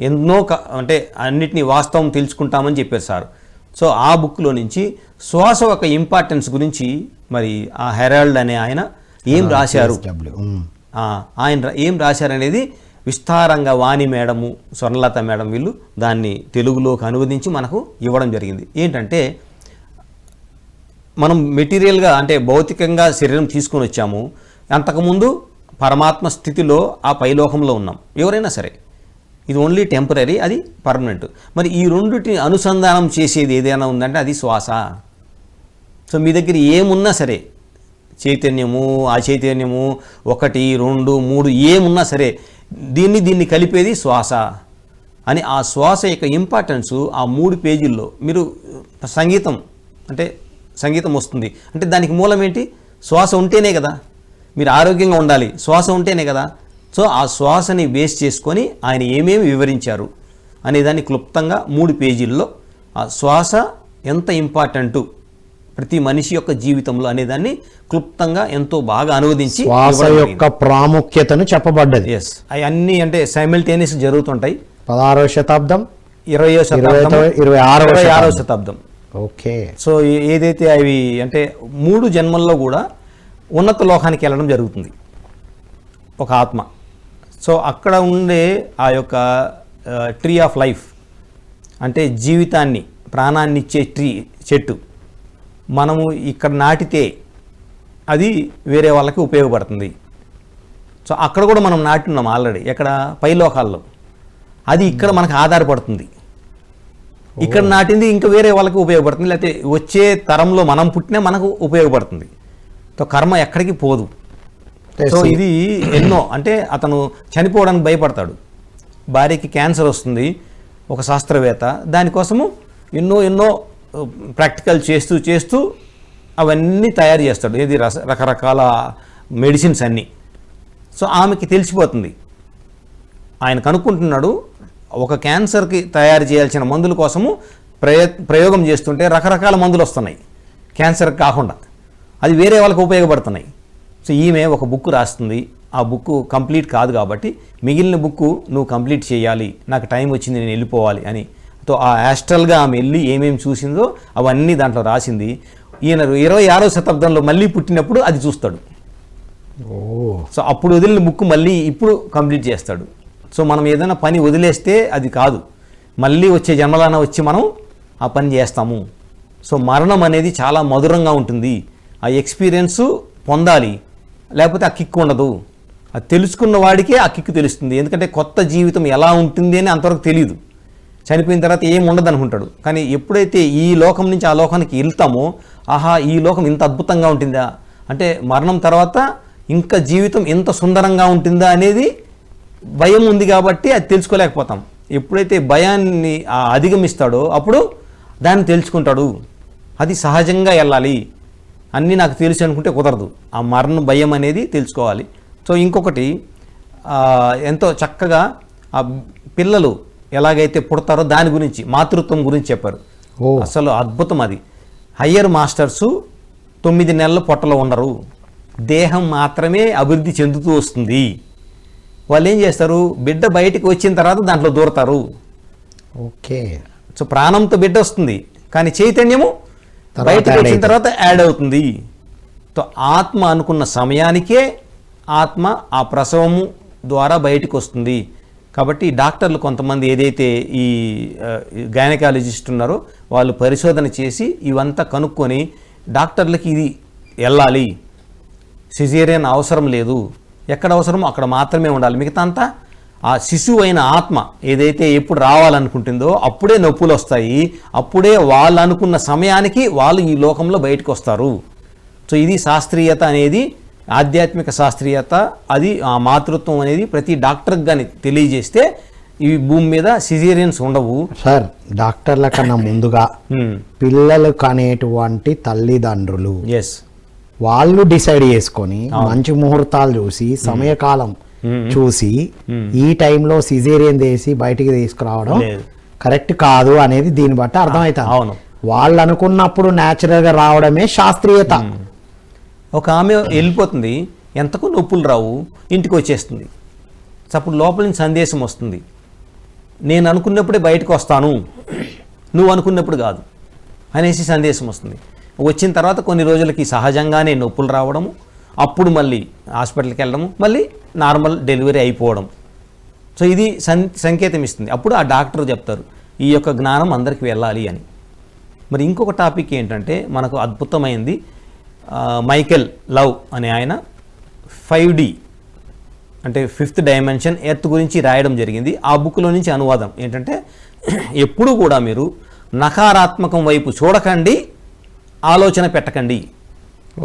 ఎన్నో అంటే అన్నిటినీ వాస్తవం తెలుసుకుంటామని చెప్పారు సారు. సో ఆ బుక్లో నుంచి శ్వాస ఒక ఇంపార్టెన్స్ గురించి మరి ఆ హెరాల్డ్ అనే ఆయన ఏం రాశారు, ఆయన ఏం రాశారనేది విస్తారంగా వాణి మేడము, స్వర్ణలత మేడం వీళ్ళు దాన్ని తెలుగులోకి అనువదించి మనకు ఇవ్వడం జరిగింది. ఏంటంటే మనం మెటీరియల్గా అంటే భౌతికంగా శరీరం తీసుకొని వచ్చాము, అంతకుముందు పరమాత్మ స్థితిలో ఆ పైలోకంలో ఉన్నాం ఎవరైనా సరే. ఇది ఓన్లీ టెంపరీ, అది పర్మనెంట్. మరి ఈ రెండుటిని అనుసంధానం చేసేది ఏదైనా ఉందంటే అది శ్వాస. సో మీ దగ్గర ఏమున్నా సరే, చైతన్యము, ఆ చైతన్యము, 1, 2, 3 ఏమున్నా సరే దీన్ని కలిపేది శ్వాస అని. ఆ శ్వాస యొక్క ఇంపార్టెన్స్ ఆ 3 పేజీల్లో మీరు సంగీతం వస్తుంది అంటే దానికి మూలం ఏంటి? శ్వాస ఉంటేనే కదా మీరు ఆరోగ్యంగా ఉండాలి, శ్వాస ఉంటేనే కదా. సో ఆ శ్వాసని బేస్ చేసుకొని ఆయన ఏమేమి వివరించారు అనేదాన్ని క్లుప్తంగా 3 పేజీల్లో ఆ శ్వాస ఎంత ఇంపార్టెంటు ప్రతి మనిషి యొక్క జీవితంలో అనేదాన్ని క్లుప్తంగా ఎంతో బాగా అనువదించి శ్వాస యొక్క ప్రాముఖ్యతను చెప్పబడ్డది. ఎస్, అవన్నీ అంటే సైమిల్టేనియస్ జరుగుతుంటాయి. 16వ శతాబ్దం, 20వ శతాబ్దం, 26వ శతాబ్దం. ఓకే. సో ఏదైతే అవి అంటే 3 జన్మల్లో కూడా ఉన్నత లోకానికి వెళ్ళడం జరుగుతుంది ఒక ఆత్మ. సో అక్కడ ఉండే ఆ యొక్క ట్రీ ఆఫ్ లైఫ్ అంటే జీవితాన్ని, ప్రాణాన్ని ఇచ్చే చెట్టు మనము ఇక్కడ నాటితే అది వేరే వాళ్ళకి ఉపయోగపడుతుంది. సో అక్కడ కూడా మనం నాటున్నాం ఆల్రెడీ, ఎక్కడ పైలోకాల్లో. అది ఇక్కడ మనకు ఆధారపడుతుంది. ఇక్కడ నాటింది ఇంకా వేరే వాళ్ళకి ఉపయోగపడుతుంది, లేకపోతే వచ్చే తరంలో మనం పుట్టినా మనకు ఉపయోగపడుతుంది. సో కర్మ ఎక్కడికి పోదు. సో ఇది ఎన్నో అంటే అతను చనిపోవడానికి భయపడతాడు, భార్యకి క్యాన్సర్ వస్తుంది, ఒక శాస్త్రవేత్త దానికోసము ఎన్నో ప్రాక్టికల్ చేస్తూ అవన్నీ తయారు చేస్తాడు, ఏది రకరకాల మెడిసిన్స్ అన్నీ. సో ఆమెకి తెలిసిపోతుంది, ఆయన కనుక్కుంటున్నాడు ఒక క్యాన్సర్కి తయారు చేయాల్సిన మందుల కోసము ప్రయోగం చేస్తుంటే రకరకాల మందులు వస్తున్నాయి క్యాన్సర్కి కాకుండా, అది వేరే వాళ్ళకి ఉపయోగపడుతున్నాయి. సో ఈమె ఒక బుక్ రాస్తుంది, ఆ బుక్ కంప్లీట్ కాదు కాబట్టి మిగిలిన బుక్ నువ్వు కంప్లీట్ చేయాలి, నాకు టైం వచ్చింది, నేను వెళ్ళిపోవాలి అని. సో ఆ యాస్ట్రల్గా ఆమె వెళ్ళి ఏమేమి చూసిందో అవన్నీ దాంట్లో రాసింది. ఈయన 26వ శతాబ్దంలో మళ్ళీ పుట్టినప్పుడు అది చూస్తాడు. సో అప్పుడు వదిలిన బుక్ మళ్ళీ ఇప్పుడు కంప్లీట్ చేస్తాడు. సో మనం ఏదైనా పని వదిలేస్తే అది కాదు, మళ్ళీ వచ్చే జన్మలాన వచ్చి మనం ఆ పని చేస్తాము. సో మరణం అనేది చాలా మధురంగా ఉంటుంది, ఆ ఎక్స్పీరియన్స్ పొందాలి, లేకపోతే ఆ కిక్ ఉండదు. అది తెలుసుకున్న వాడికే ఆ కిక్ తెలుస్తుంది, ఎందుకంటే కొత్త జీవితం ఎలా ఉంటుంది అని అంతవరకు తెలియదు. చనిపోయిన తర్వాత ఏం ఉండదు అనుకుంటాడు, కానీ ఎప్పుడైతే ఈ లోకం నుంచి ఆ లోకానికి వెళ్తామో ఆహా ఈ లోకం ఇంత అద్భుతంగా ఉంటుందా, అంటే మరణం తర్వాత ఇంకా జీవితం ఎంత సుందరంగా ఉంటుందా అనేది భయం ఉంది కాబట్టి అది తెలుసుకోలేకపోతాం. ఎప్పుడైతే భయాన్ని అధిగమిస్తాడో అప్పుడు దాన్ని తెలుసుకుంటాడు. అది సహజంగా వెళ్ళాలి, అన్నీ నాకు తెలుసు అనుకుంటే కుదరదు, ఆ మరణ భయం అనేది తెలుసుకోవాలి. సో ఇంకొకటి ఎంతో చక్కగా ఆ పిల్లలు ఎలాగైతే పుడతారో దాని గురించి, మాతృత్వం గురించి చెప్పారు. అసలు అద్భుతం అది. హయ్యర్ మాస్టర్సు 9 నెలల పొట్టలో ఉండరు, దేహం మాత్రమే అభివృద్ధి చెందుతూ వస్తుంది. వాళ్ళు ఏం చేస్తారు, బిడ్డ బయటికి వచ్చిన తర్వాత దాంట్లో దూరతారు. ఓకే. సో ప్రాణంతో బిడ్డ వస్తుంది, కానీ చైతన్యము బయటకు వచ్చిన తర్వాత యాడ్ అవుతుంది. సో ఆత్మ అనుకున్న సమయానికే ఆత్మ ఆ ప్రసవము ద్వారా బయటకు వస్తుంది. కాబట్టి డాక్టర్లు కొంతమంది ఏదైతే ఈ గైనకాలజిస్ట్ ఉన్నారో వాళ్ళు పరిశోధన చేసి ఇవంతా కనుక్కొని డాక్టర్లకి ఇది వెళ్ళాలి, సిజేరియన్ అవసరం లేదు, ఎక్కడ అవసరమో అక్కడ మాత్రమే ఉండాలి, మిగతా అంతా ఆ శిశువు అయిన ఆత్మ ఏదైతే ఎప్పుడు రావాలనుకుంటుందో అప్పుడే నొప్పులు వస్తాయి, అప్పుడే వాళ్ళు అనుకున్న సమయానికి వాళ్ళు ఈ లోకంలో బయటకు వస్తారు. సో ఇది శాస్త్రీయత అనేది, ఆధ్యాత్మిక శాస్త్రీయత. అది ఆ మాతృత్వం అనేది ప్రతి డాక్టర్కి కానీ తెలియజేస్తే ఇవి భూమి మీద సిజేరియన్స్ ఉండవు. సార్ డాక్టర్ల కన్నా ముందుగా పిల్లలు కనేటువంటి తల్లిదండ్రులు ఎస్ వాళ్ళు డిసైడ్ చేసుకొని మంచి ముహూర్తాలు చూసి సమయకాలం చూసి ఈ టైంలో సిజేరియన్ చేసి బయటికి తీసుకురావడం లేదు. కరెక్ట్ కాదు అనేది దీన్ని బట్టి అర్థమవుతుంది. అవును. వాళ్ళు అనుకున్నప్పుడు న్యాచురల్ గా రావడమే శాస్త్రీయత. ఒక ఆమె వెళ్ళిపోతుంది, ఎంతకు నొప్పులు రావు, ఇంటికి వచ్చేస్తుంది. అప్పుడు లోపల నుంచి సందేశం వస్తుంది, నేను అనుకున్నప్పుడే బయటకు వస్తాను, నువ్వు అనుకున్నప్పుడు కాదు అనేసి సందేశం వస్తుంది. వచ్చిన తర్వాత కొన్ని రోజులకి సహజంగానే నొప్పులు రావడము, అప్పుడు మళ్ళీ హాస్పిటల్కి వెళ్ళడము, మళ్ళీ నార్మల్ డెలివరీ అయిపోవడం. సో ఇది సంకేతం ఇస్తుంది. అప్పుడు ఆ డాక్టర్ చెప్తారు ఈ యొక్క జ్ఞానం అందరికీ వెళ్ళాలి అని. మరి ఇంకొక టాపిక్ ఏంటంటే మనకు అద్భుతమైంది, మైకెల్ లవ్ అనే ఆయన 5D అంటే 5th డైమెన్షన్ ఎర్త్ గురించి రాయడం జరిగింది. ఆ బుక్లో నుంచి అనువాదం ఏంటంటే ఎప్పుడు కూడా మీరు నకారాత్మకం వైపు చూడకండి, ఆలోచన పెట్టకండి.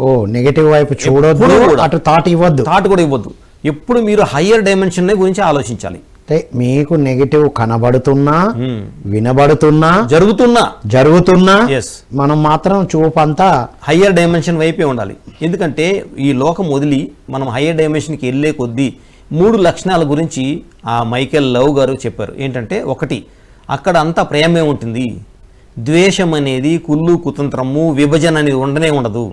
ఓ నెగటివ్ వైపు చూడొద్దు, ఎప్పుడు కూడా. అటు థాట్ ఇవ్వద్దు. థాట్ కూడా ఇవ్వద్దు. ఎప్పుడు మీరు హయ్యర్ డైమెన్షన్ గురించి ఆలోచించాలి. అంటే మీకు నెగటివ్ కనబడుతున్నా వినబడుతున్నా జరుగుతున్నా Yes. మనం మాత్రం చూపంతా హయ్యర్ డైమెన్షన్ వైపే ఉండాలి. ఎందుకంటే ఈ లోకం వదిలి మనం హయ్యర్ డైమెన్షన్కి వెళ్ళే కొద్దీ 3 లక్షణాల గురించి ఆ మైకెల్ లవ్ గారు చెప్పారు. ఏంటంటే ఒకటి, అక్కడ అంతా ప్రేమే ఉంటుంది, ద్వేషం అనేది కుళ్ళు కుతంత్రము విభజన అనేది ఉండనే ఉండదు.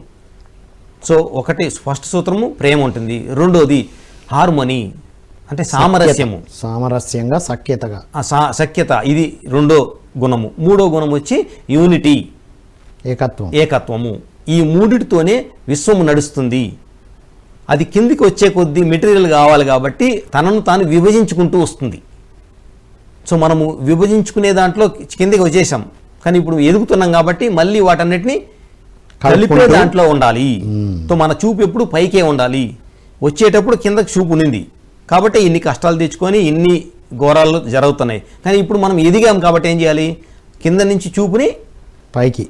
సో ఒకటి ఫస్ట్ సూత్రము ప్రేమ ఉంటుంది. రెండోది హార్మోనీ అంటే సామరస్యంగా సఖ్యతగా సఖ్యత, ఇది రెండో గుణము. మూడో గుణం వచ్చి యూనిటీ ఏకత్వము. ఈ మూడిటితోనే విశ్వము నడుస్తుంది. అది కిందికి వచ్చే కొద్దీ మెటీరియల్ కావాలి కాబట్టి తనను తాను విభజించుకుంటూ వస్తుంది. సో మనము విభజించుకునే దాంట్లో కిందికి వచ్చేసాం, కానీ ఇప్పుడు ఎదుగుతున్నాం కాబట్టి మళ్ళీ వాటన్నిటిని కలిపే దాంట్లో ఉండాలి. సో మన చూపు ఎప్పుడు పైకే ఉండాలి. వచ్చేటప్పుడు కిందకి చూపు ఉంది కాబట్టి ఇన్ని కష్టాలు తెచ్చుకొని ఇన్ని ఘోరాలు జరుగుతున్నాయి. కానీ ఇప్పుడు మనం ఎదిగాం కాబట్టి ఏం చేయాలి, కింద నుంచి చూపుని పైకి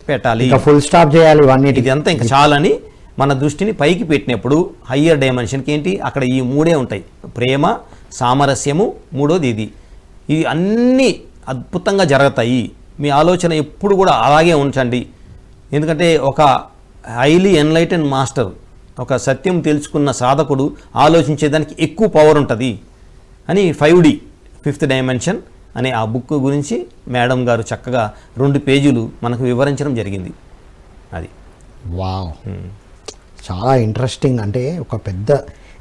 పెట్టాలి, ఫుల్ స్టాప్ చేయాలి. ఇది అంతా ఇంకా చాలని మన దృష్టిని పైకి పెట్టినప్పుడు హయ్యర్ డైమెన్షన్కి ఏంటి, అక్కడ ఈ మూడే ఉంటాయి, ప్రేమ, సామరస్యము, మూడోది ఇది. ఇది అన్నీ అద్భుతంగా జరుగుతాయి. మీ ఆలోచన ఎప్పుడు కూడా అలాగే ఉంచండి. ఎందుకంటే ఒక హైలీ ఎన్లైటెన్ మాస్టర్, ఒక సత్యం తెలుసుకున్న సాధకుడు ఆలోచించేదానికి ఎక్కువ పవర్ ఉంటుంది అని 5D 5th డైమెన్షన్ అనే ఆ బుక్ గురించి మేడం గారు చక్కగా 2 పేజీలు మనకు వివరించడం జరిగింది. అది వావ్, చాలా ఇంట్రెస్టింగ్. అంటే ఒక పెద్ద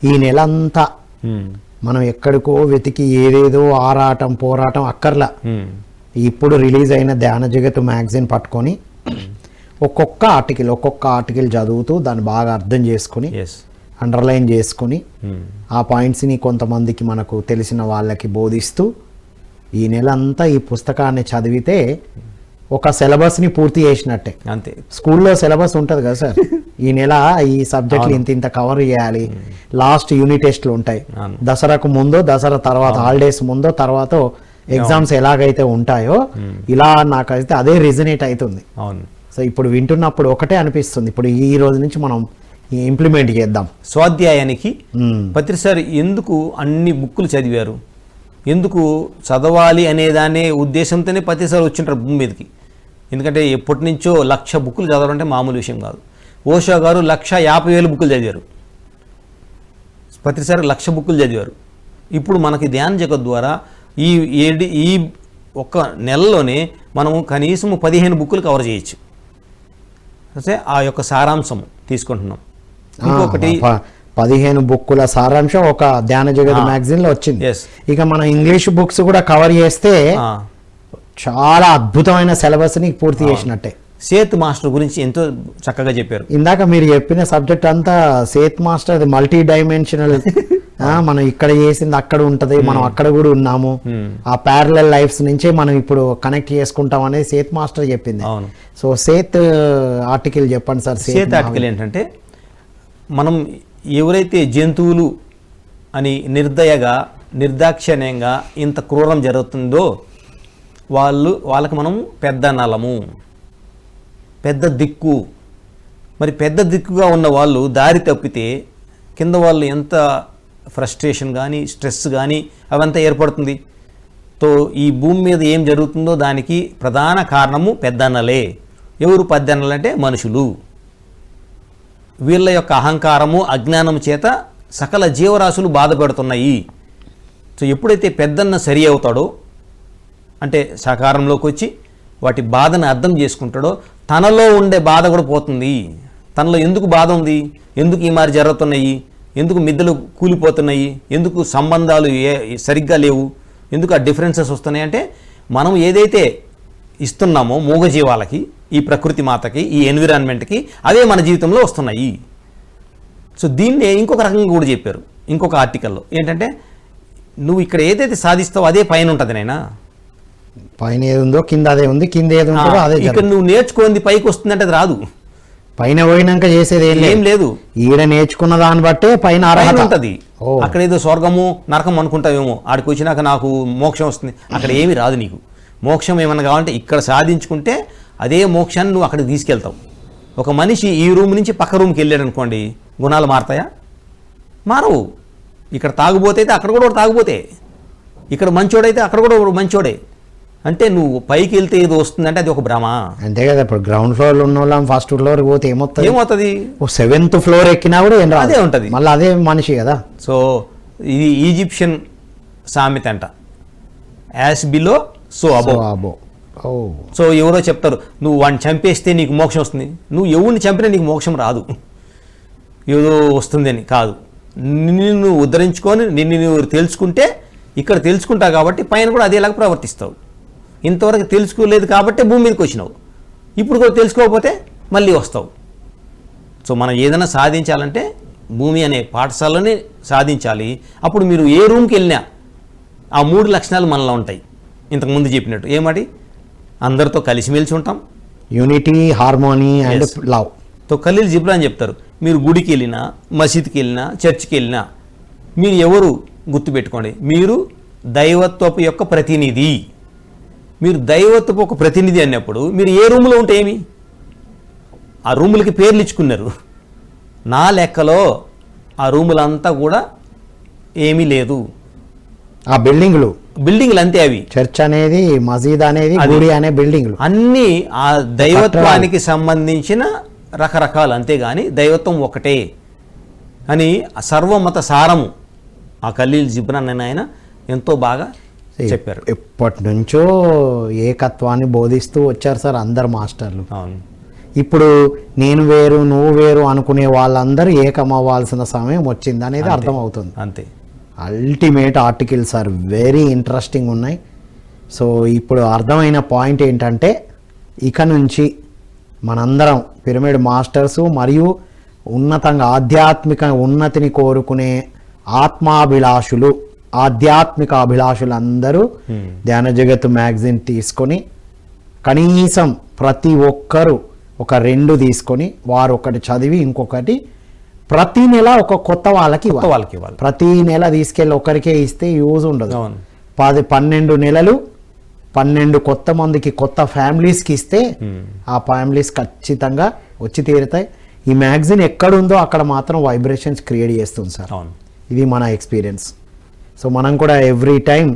ఈ నెలంతా మనం ఎక్కడికో వెతికి ఏదేదో ఆరాటం పోరాటం అక్కర్లా. ఇప్పుడు రిలీజ్ అయిన ధ్యాన జగత్ మ్యాగజైన్ పట్టుకొని ఒక్కొక్క ఆర్టికల్ చదువుతూ దాన్ని బాగా అర్థం చేసుకుని అండర్లైన్ చేసుకుని ఆ పాయింట్స్ని కొంతమందికి మనకు తెలిసిన వాళ్ళకి బోధిస్తూ ఈ నెలంతా ఈ పుస్తకాన్ని చదివితే ఒక సిలబస్ని పూర్తి చేసినట్టే. అంతే, స్కూల్లో సిలబస్ ఉంటుంది కదా సార్, ఈ నెల ఈ సబ్జెక్టులు ఇంత కవర్ చేయాలి, లాస్ట్ యూనిట్ టెస్ట్లు ఉంటాయి, దసరాకు ముందో దసరా తర్వాత హాలిడేస్ ముందో తర్వాత ఎగ్జామ్స్ ఎలాగైతే ఉంటాయో ఇలా నాకైతే అదే రిజనేట్ అవుతుంది. అవును. సో ఇప్పుడు వింటున్నప్పుడు ఒకటే అనిపిస్తుంది, ఇప్పుడు ఈ రోజు నుంచి మనం ఇంప్లిమెంట్ చేద్దాం. స్వాధ్యాయానికి ప్రతిసారి ఎందుకు అన్ని బుక్కులు చదివారు, ఎందుకు చదవాలి అనేదానే ఉద్దేశంతోనే ప్రతిసారి వచ్చింటారు భూమి మీదకి. ఎందుకంటే ఎప్పటి నుంచో 1,00,000 బుక్కులు చదవాలంటే మామూలు విషయం కాదు. ఓషో గారు 1,50,000 బుక్కులు చదివారు, ప్రతిసారి 1,00,000 బుక్కులు చదివారు. ఇప్పుడు మనకి ధ్యాన జగత్ ద్వారా ఈ ఒక్క నెలలోనే మనము కనీసం 15 బుక్కులు కవర్ చేయొచ్చు. అంటే ఆ యొక్క సారాంశం తీసుకుంటున్నాం. ఇంకొకటి 15 బుక్కుల సారాంశం ఒక ధ్యాన జగత్ మ్యాగజైన్ లో వచ్చింది. ఇక మనం ఇంగ్లీష్ బుక్స్ కూడా కవర్ చేస్తే చాలా అద్భుతమైన సిలబస్ ని పూర్తి చేసినట్టే. సేత్ మాస్టర్ గురించి ఎంతో చక్కగా చెప్పారు. ఇందాక మీరు చెప్పిన సబ్జెక్ట్ అంతా సేత్ మాస్టర్, అది మల్టీ డైమెన్షనల్. మనం ఇక్కడ చేసింది అక్కడ ఉంటది, మనం అక్కడ కూడా ఉన్నాము, ఆ ప్యారలల్ లైఫ్స్ నుంచే మనం ఇప్పుడు కనెక్ట్ చేసుకుంటాం అనేది సేత్ మాస్టర్ చెప్పింది. సో సేత్ ఆర్టికల్ చెప్పండి సార్. సేత్ ఆర్టికల్ ఏంటంటే, మనం ఎవరైతే జంతువులు అని నిర్దయగా నిర్దాక్షిణ్యంగా ఇంత క్రూరం జరుగుతుందో వాళ్ళకి మనం పెద్ద నలము, పెద్ద దిక్కు. మరి పెద్ద దిక్కుగా ఉన్న వాళ్ళు దారి తప్పితే కింద వాళ్ళు ఎంత ఫ్రస్ట్రేషన్ కానీ స్ట్రెస్ కానీ అవంతా ఏర్పడుతుంది. ఈ భూమి మీద ఏం జరుగుతుందో దానికి ప్రధాన కారణము పెద్దన్నలే. ఎవరు పెద్దన్నలు అంటే మనుషులు. వీళ్ళ యొక్క అహంకారము అజ్ఞానము చేత సకల జీవరాశులు బాధపడుతున్నాయి. సో ఎప్పుడైతే పెద్దన్న సరి అవుతాడో, అంటే సాకారంలోకి వచ్చి వాటి బాధను అర్థం చేసుకుంటాడో, తనలో ఉండే బాధ కూడా పోతుంది. తనలో ఎందుకు బాధ ఉంది, ఎందుకు ఈ మారి జరుగుతున్నాయి, ఎందుకు మిద్దలు కూలిపోతున్నాయి, ఎందుకు సంబంధాలు సరిగ్గా లేవు, ఎందుకు ఆ డిఫరెన్సెస్ వస్తున్నాయి అంటే మనం ఏదైతే ఇస్తున్నామో మూగజీవాలకి, ఈ ప్రకృతి మాతకి, ఈ ఎన్విరాన్మెంట్కి, అవే మన జీవితంలో వస్తున్నాయి. సో దీన్నే ఇంకొక రకంగా కూడా చెప్పారు ఇంకొక ఆర్టికల్లో. ఏంటంటే నువ్వు ఇక్కడ ఏదైతే సాధిస్తావో అదే పైన ఉంటుంది నైనా. పైన ఏది ఉందో కింద అదే ఉంది, కింద ఏది ఉంటుందో అదే. ఇక్కడ నువ్వు నేర్చుకుంది పైకి వస్తుందంటే అది రాదు. పైన పోయినాక చేసేది ఏం లేదు. ఈడ నేర్చుకున్న దాన్ని బట్టే పైన అర్హత ఉంటుంది. అక్కడ ఏదో స్వర్గము నరకం అనుకుంటావేమో, ఆడికి వచ్చినాక నాకు మోక్షం వస్తుంది. అక్కడ ఏమీ రాదు నీకు. మోక్షం ఏమన్నా కావాలంటే ఇక్కడ సాధించుకుంటే అదే మోక్షాన్ని నువ్వు అక్కడికి తీసుకెళ్తావు. ఒక మనిషి ఈ రూమ్ నుంచి పక్క రూమ్కి వెళ్ళాడు అనుకోండి, గుణాలు మారతాయా? మారవు. ఇక్కడ తాగుబోతే అయితే అక్కడ కూడా తాగుబోతే, ఇక్కడ మంచోడైతే అక్కడ కూడా మంచోడే. అంటే నువ్వు పైకి వెళ్తే ఏదో వస్తుందంటే అది ఒక భ్రమ. అంతే కదా. ఇప్పుడు గ్రౌండ్ ఫ్లోర్ ఉన్న వాళ్ళం ఫస్ట్ ఫ్లోర్ పోతే ఏమవుతుంది? 7th ఫ్లోర్ ఎక్కినా కూడా ఏం రాదు, అదే ఉంటుంది. మళ్ళీ అదే మనిషి కదా. సో ఇది ఈజిప్షియన్ సామెత అంట, as below so above. So ఎవరో చెప్తారు నువ్వు వాడిని చంపేస్తే నీకు మోక్షం వస్తుంది. నువ్వు ఎవరిని చంపినా నీకు మోక్షం రాదు, ఏదో వస్తుందని కాదు. నిన్ను నువ్వు ఉద్ధరించుకొని నిన్ను నువ్వు తెలుసుకుంటే ఇక్కడ తెలుసుకుంటావు కాబట్టి పైన కూడా అదేలాగా ప్రవర్తిస్తావు. ఇంతవరకు తెలుసుకోలేదు కాబట్టి భూమి మీదకి వచ్చినావు, ఇప్పుడు కూడా తెలుసుకోకపోతే మళ్ళీ వస్తావు. సో మనం ఏదైనా సాధించాలంటే భూమి అనే పాఠశాలనే సాధించాలి. అప్పుడు మీరు ఏ రూమ్కి వెళ్ళినా ఆ 3 లక్షణాలు మనలో ఉంటాయి. ఇంతకుముందు చెప్పినట్టు ఏమాటి, అందరితో కలిసిమెలిసి ఉంటాం, యూనిటీ, హార్మోనీ అండ్ లవ్. తో ఖలీల్ జిబ్రాన్ చెప్తారు, మీరు గుడికి వెళ్ళినా, మసీద్కి వెళ్ళినా, చర్చికి వెళ్ళినా మీరు ఎవరు గుర్తుపెట్టుకోండి, మీరు దైవత్వపు యొక్క ప్రతినిధి. మీరు దైవత్వపు ఒక ప్రతినిధి అన్నప్పుడు మీరు ఏ రూములో ఉంటే ఏమి, ఆ రూములకి పేర్లు ఇచ్చుకున్నారు. నా లెక్కలో ఆ రూములంతా కూడా ఏమీ లేదు. ఆ బిల్డింగ్లు అంతే. అవి చర్చ్ అనేది, మసీద్ అనేది, గుడి అనే బిల్డింగ్లు అన్నీ ఆ దైవత్వానికి సంబంధించిన రకరకాలు, అంతేగాని దైవత్వం ఒకటే అని సర్వమత సారము ఆ ఖలీల్ జిబ్రాన్ అనే ఆయన ఎంతో బాగా చెప్పారు. ఎప్పటి నుంచో ఏకత్వాన్ని బోధిస్తూ వచ్చారు సార్ అందరు మాస్టర్లు. అవును. ఇప్పుడు నేను వేరు నువ్వు వేరు అనుకునే వాళ్ళందరూ ఏకమవ్వాల్సిన సమయం వచ్చింది అనేది అర్థమవుతుంది. అంతే. Ultimate articles are very interesting ఉన్నాయి. సో ఇప్పుడు అర్థమైన పాయింట్ ఏంటంటే ఇక నుంచి మనందరం పిరమిడ్ మాస్టర్సు మరియు ఉన్నతంగా ఆధ్యాత్మిక ఉన్నతిని కోరుకునే ఆత్మాభిలాషులు, ఆధ్యాత్మిక అభిలాషులు అందరూ ధ్యాన జగత్తు మ్యాగజైన్ తీసుకొని కనీసం ప్రతి ఒక్కరూ ఒక 2 తీసుకొని వారు ఒకటి చదివి ఇంకొకటి ప్రతి నెల ఒక కొత్త వాళ్ళకి ఇవ్వాలి. ప్రతి నెల తీసుకెళ్ళి ఒకరికే ఇస్తే యూజ్ ఉండదు. 12 నెలలు 12 కొత్త మందికి, కొత్త ఫ్యామిలీస్కి ఇస్తే ఆ ఫ్యామిలీస్ ఖచ్చితంగా వచ్చి తీరుతాయి. ఈ మ్యాగజైన్ ఎక్కడుందో అక్కడ మాత్రం వైబ్రేషన్స్ క్రియేట్ చేస్తుంది సార్. ఇది మన ఎక్స్పీరియన్స్. సో మనం కూడా ఎవ్రీ టైం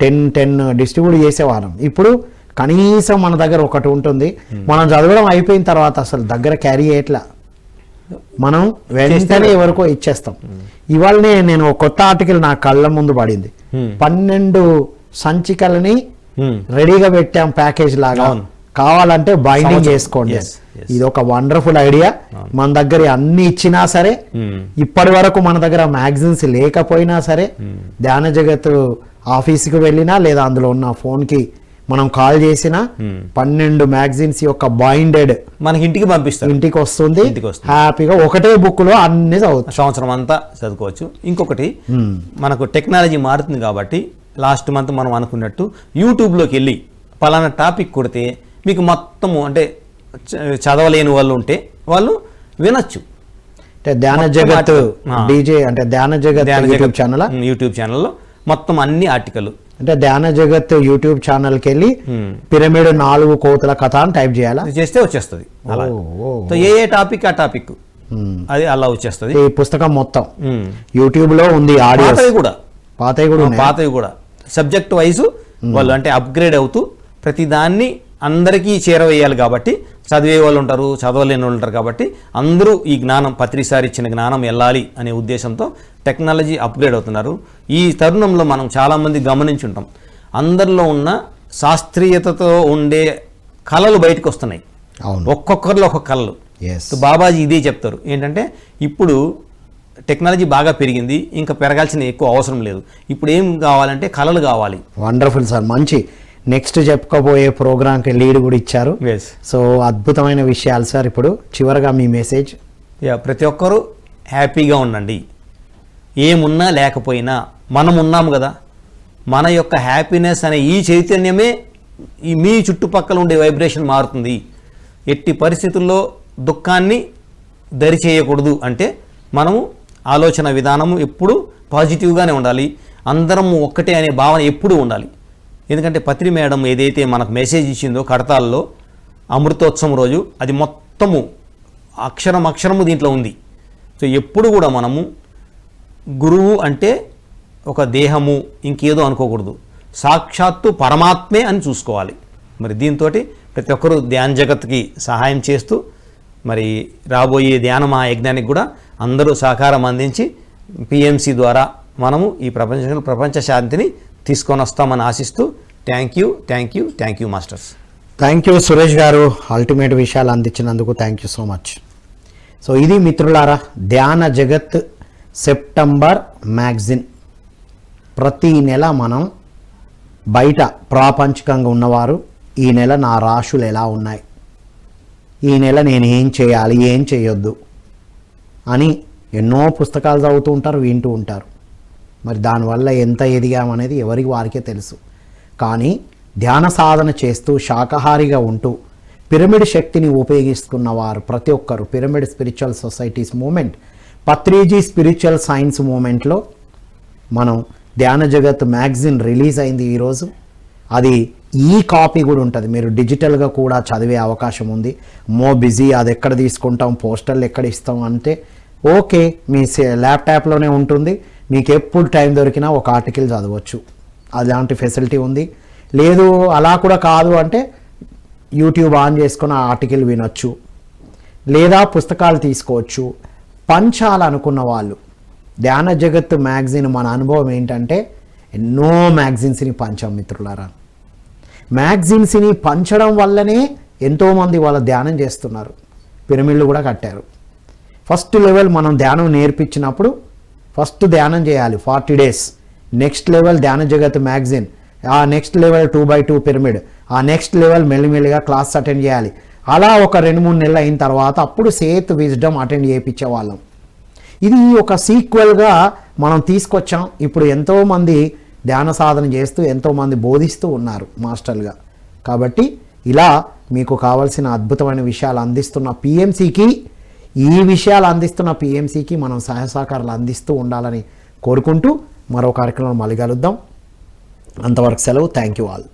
10 డిస్ట్రిబ్యూట్ చేసేవాళ్ళం. ఇప్పుడు కనీసం మన దగ్గర ఒకటి ఉంటుంది. మనం చదవడం అయిపోయిన తర్వాత అసలు దగ్గర క్యారీ చేయట్లా, మనం వెంటనే ఎవరికో ఇచ్చేస్తాం. ఇవాళనే నేను ఒక కొత్త ఆర్టికల్ నా కళ్ళ ముందు పడింది. 12 సంచికలని రెడీగా పెట్టాం ప్యాకేజ్ లాగా, కావాలంటే బైండింగ్ చేసుకోండి. ఇది ఒక వండర్ఫుల్ ఐడియా. మన దగ్గర అన్ని ఇచ్చినా సరే, ఇప్పటి వరకు మన దగ్గర మ్యాగజైన్స్ లేకపోయినా సరే, ధ్యాన జగత్ ఆఫీస్కి వెళ్ళినా లేదా అందులో ఉన్న ఫోన్కి మనం కాల్ చేసినా 12 మ్యాగజైన్స్ యొక్క బైండెడ్ మనకి ఇంటికి పంపిస్తారు, ఇంటికి వస్తుంది. హ్యాపీగా ఒకటే బుక్ లో అన్ని చదవచ్చు, సంవత్సరం అంతా చదువుకోవచ్చు. ఇంకొకటి మనకు టెక్నాలజీ మారుతుంది కాబట్టి లాస్ట్ మంత్ మనం అనుకున్నట్టు యూట్యూబ్లోకి వెళ్ళి పలానా టాపిక్ కొడితే మీకు మొత్తము, అంటే చదవలేని వాళ్ళు ఉంటే వాళ్ళు వినొచ్చు. అంటే ధ్యాన జగత్ డీజే, అంటే ధ్యాన జగత్ యూట్యూబ్ ఛానల్లో మొత్తం అన్ని ఆర్టికల్, అంటే ధ్యాన జగత్ యూట్యూబ్ ఛానల్కి వెళ్ళి పిరమిడ్ 4 కోతుల కథ అని టైప్ చేయాలా, చేస్తే వచ్చేస్తుంది. ఏ టాపిక్ ఆ టాపిక్ అది అలా వచ్చేస్తుంది. ఈ పుస్తకం మొత్తం యూట్యూబ్ లో ఉంది. ఆడియో కూడా పాతవి కూడా సబ్జెక్ట్ వైజ్ వాళ్ళు అంటే అప్గ్రేడ్ అవుతూ ప్రతి దాన్ని అందరికీ చేరవేయాలి కాబట్టి చదివే వాళ్ళు ఉంటారు, చదవలేని వాళ్ళు ఉంటారు కాబట్టి అందరూ ఈ జ్ఞానం పత్రిసారి ఇచ్చిన జ్ఞానం వెళ్ళాలి అనే ఉద్దేశంతో టెక్నాలజీ అప్గ్రేడ్ అవుతున్నారు. ఈ తరుణంలో మనం చాలామంది గమనించుంటాం, అందరిలో ఉన్న శాస్త్రీయతతో ఉండే కళలు బయటకు వస్తున్నాయి. అవును. ఒక్కొక్కరిలో ఒక్కొక్క కళలు. Yes. సో బాబాజీ ఇదే చెప్తారు ఏంటంటే, ఇప్పుడు టెక్నాలజీ బాగా పెరిగింది, ఇంకా పెరగాల్సిన ఎక్కువ అవసరం లేదు. ఇప్పుడు ఏం కావాలంటే కళలు కావాలి. వండర్ఫుల్ సార్, మంచి నెక్స్ట్ చెప్పుకోబోయే ప్రోగ్రామ్కి లీడ్ కూడా ఇచ్చారు. Yes. సో అద్భుతమైన విషయాలు సార్. ఇప్పుడు చివరగా మీ మెసేజ్. ప్రతి ఒక్కరూ హ్యాపీగా ఉండండి. ఏమున్నా లేకపోయినా మనం ఉన్నాము కదా, మన యొక్క హ్యాపీనెస్ అనే ఈ చైతన్యమే మీ చుట్టుపక్కల ఉండే వైబ్రేషన్ మారుతుంది. ఎట్టి పరిస్థితుల్లో దుఃఖాన్ని దరి చేయకూడదు. అంటే మనము ఆలోచన విధానము ఎప్పుడు పాజిటివ్గానే ఉండాలి. అందరము ఒక్కటే అనే భావన ఎప్పుడూ ఉండాలి. ఎందుకంటే పత్రి మేడం ఏదైతే మనకు మెసేజ్ ఇచ్చిందో కడతాల్లో అమృతోత్సవం రోజు, అది మొత్తము అక్షరము దీంట్లో ఉంది. సో ఎప్పుడు కూడా మనము గురువు అంటే ఒక దేహము ఇంకేదో అనుకోకూడదు, సాక్షాత్తు పరమాత్మే అని చూసుకోవాలి. మరి దీంతో ప్రతి ఒక్కరూ ధ్యాన జగత్కి సహాయం చేస్తూ, మరి రాబోయే ధ్యాన మహాయజ్ఞానికి కూడా అందరూ సహకారం అందించి పిఎంసి ద్వారా మనము ఈ ప్రపంచ శాంతిని తీసుకొని వస్తామని ఆశిస్తూ thank you masters. Thank you Suresh గారు, అల్టిమేట్ విషయాలు అందించినందుకు thank you so much. So ఇది మిత్రులారా, ధ్యాన జగత్ సెప్టెంబర్ మ్యాగజిన్. ప్రతి నెల మనం బయట ప్రాపంచికంగా ఉన్నవారు ఈ నెల నా రాశులు ఎలా ఉన్నాయి, ఈ నెల నేను ఏం చేయాలి, ఏం చేయొద్దు అని ఎన్నో పుస్తకాలు చదువుతూ ఉంటారు, వింటూ ఉంటారు. మరి దానివల్ల ఎంత ఎదిగామనేది ఎవరికి వారికే తెలుసు. కానీ ధ్యాన సాధన చేస్తూ శాకాహారిగా ఉంటూ పిరమిడ్ శక్తిని ఉపయోగిస్తున్న వారు ప్రతి ఒక్కరు, pyramid spiritual societies moment, Patriji spiritual science మూమెంట్లో మనం ధ్యాన జగత్ మ్యాగజిన్ రిలీజ్ అయింది ఈరోజు. అది ఈ కాపీ కూడా ఉంటుంది, మీరు డిజిటల్గా కూడా చదివే అవకాశం ఉంది. బిజీ, అది ఎక్కడ తీసుకుంటాం, పోస్టర్లు ఎక్కడ ఇస్తాం అంటే ఓకే, మీ ల్యాప్టాప్లోనే ఉంటుంది. మీకు ఎప్పుడు టైం దొరికినా ఒక ఆర్టికల్ చదవచ్చు, అలాంటి ఫెసిలిటీ ఉంది. లేదు అలా కూడా కాదు అంటే యూట్యూబ్ ఆన్ చేసుకొని ఆ ఆర్టికల్ వినొచ్చు, లేదా పుస్తకాలు తీసుకోవచ్చు. పంచాలనుకున్న వాళ్ళు ధ్యాన జగత్ మ్యాగజిన్ మన అనుభవం ఏంటంటే ఎన్నో మ్యాగజిన్స్ని పంచాం మిత్రులారా. మ్యాగజిన్స్ని పంచడం వల్లనే ఎంతోమంది వాళ్ళ ధ్యానం చేస్తున్నారు, పిరమిడ్లు కూడా కట్టారు. ఫస్ట్ లెవెల్ మనం ధ్యానం నేర్పించినప్పుడు ఫస్ట్ ధ్యానం చేయాలి 40 days. నెక్స్ట్ లెవెల్ ధ్యాన జగత్ మ్యాగజిన్, ఆ నెక్స్ట్ లెవెల్ 2x2 పిరమిడ్, ఆ నెక్స్ట్ లెవెల్ మెల్లిమెల్లిగా క్లాస్ అటెండ్ చేయాలి. అలా ఒక 2-3 నెలలు అయిన తర్వాత అప్పుడు సేత్ విజ్డమ్ అటెండ్ చేయించే వాళ్ళం. ఇది ఒక సీక్వెల్గా మనం తీసుకొచ్చాం. ఇప్పుడు ఎంతోమంది ధ్యాన సాధన చేస్తూ ఎంతోమంది బోధిస్తూ ఉన్నారు మాస్టర్లుగా. కాబట్టి ఇలా మీకు కావాల్సిన అద్భుతమైన విషయాలు అందిస్తున్న పిఎంసికి, ఈ విషయాలు అందిస్తున్న పిఎంసికి మనం సహాయ సహకారాలు అందిస్తూ ఉండాలని కోరుకుంటూ మరో కార్యక్రమం మళ్ళీ కలుద్దాం. అంతవరకు సెలవు. Thank you all.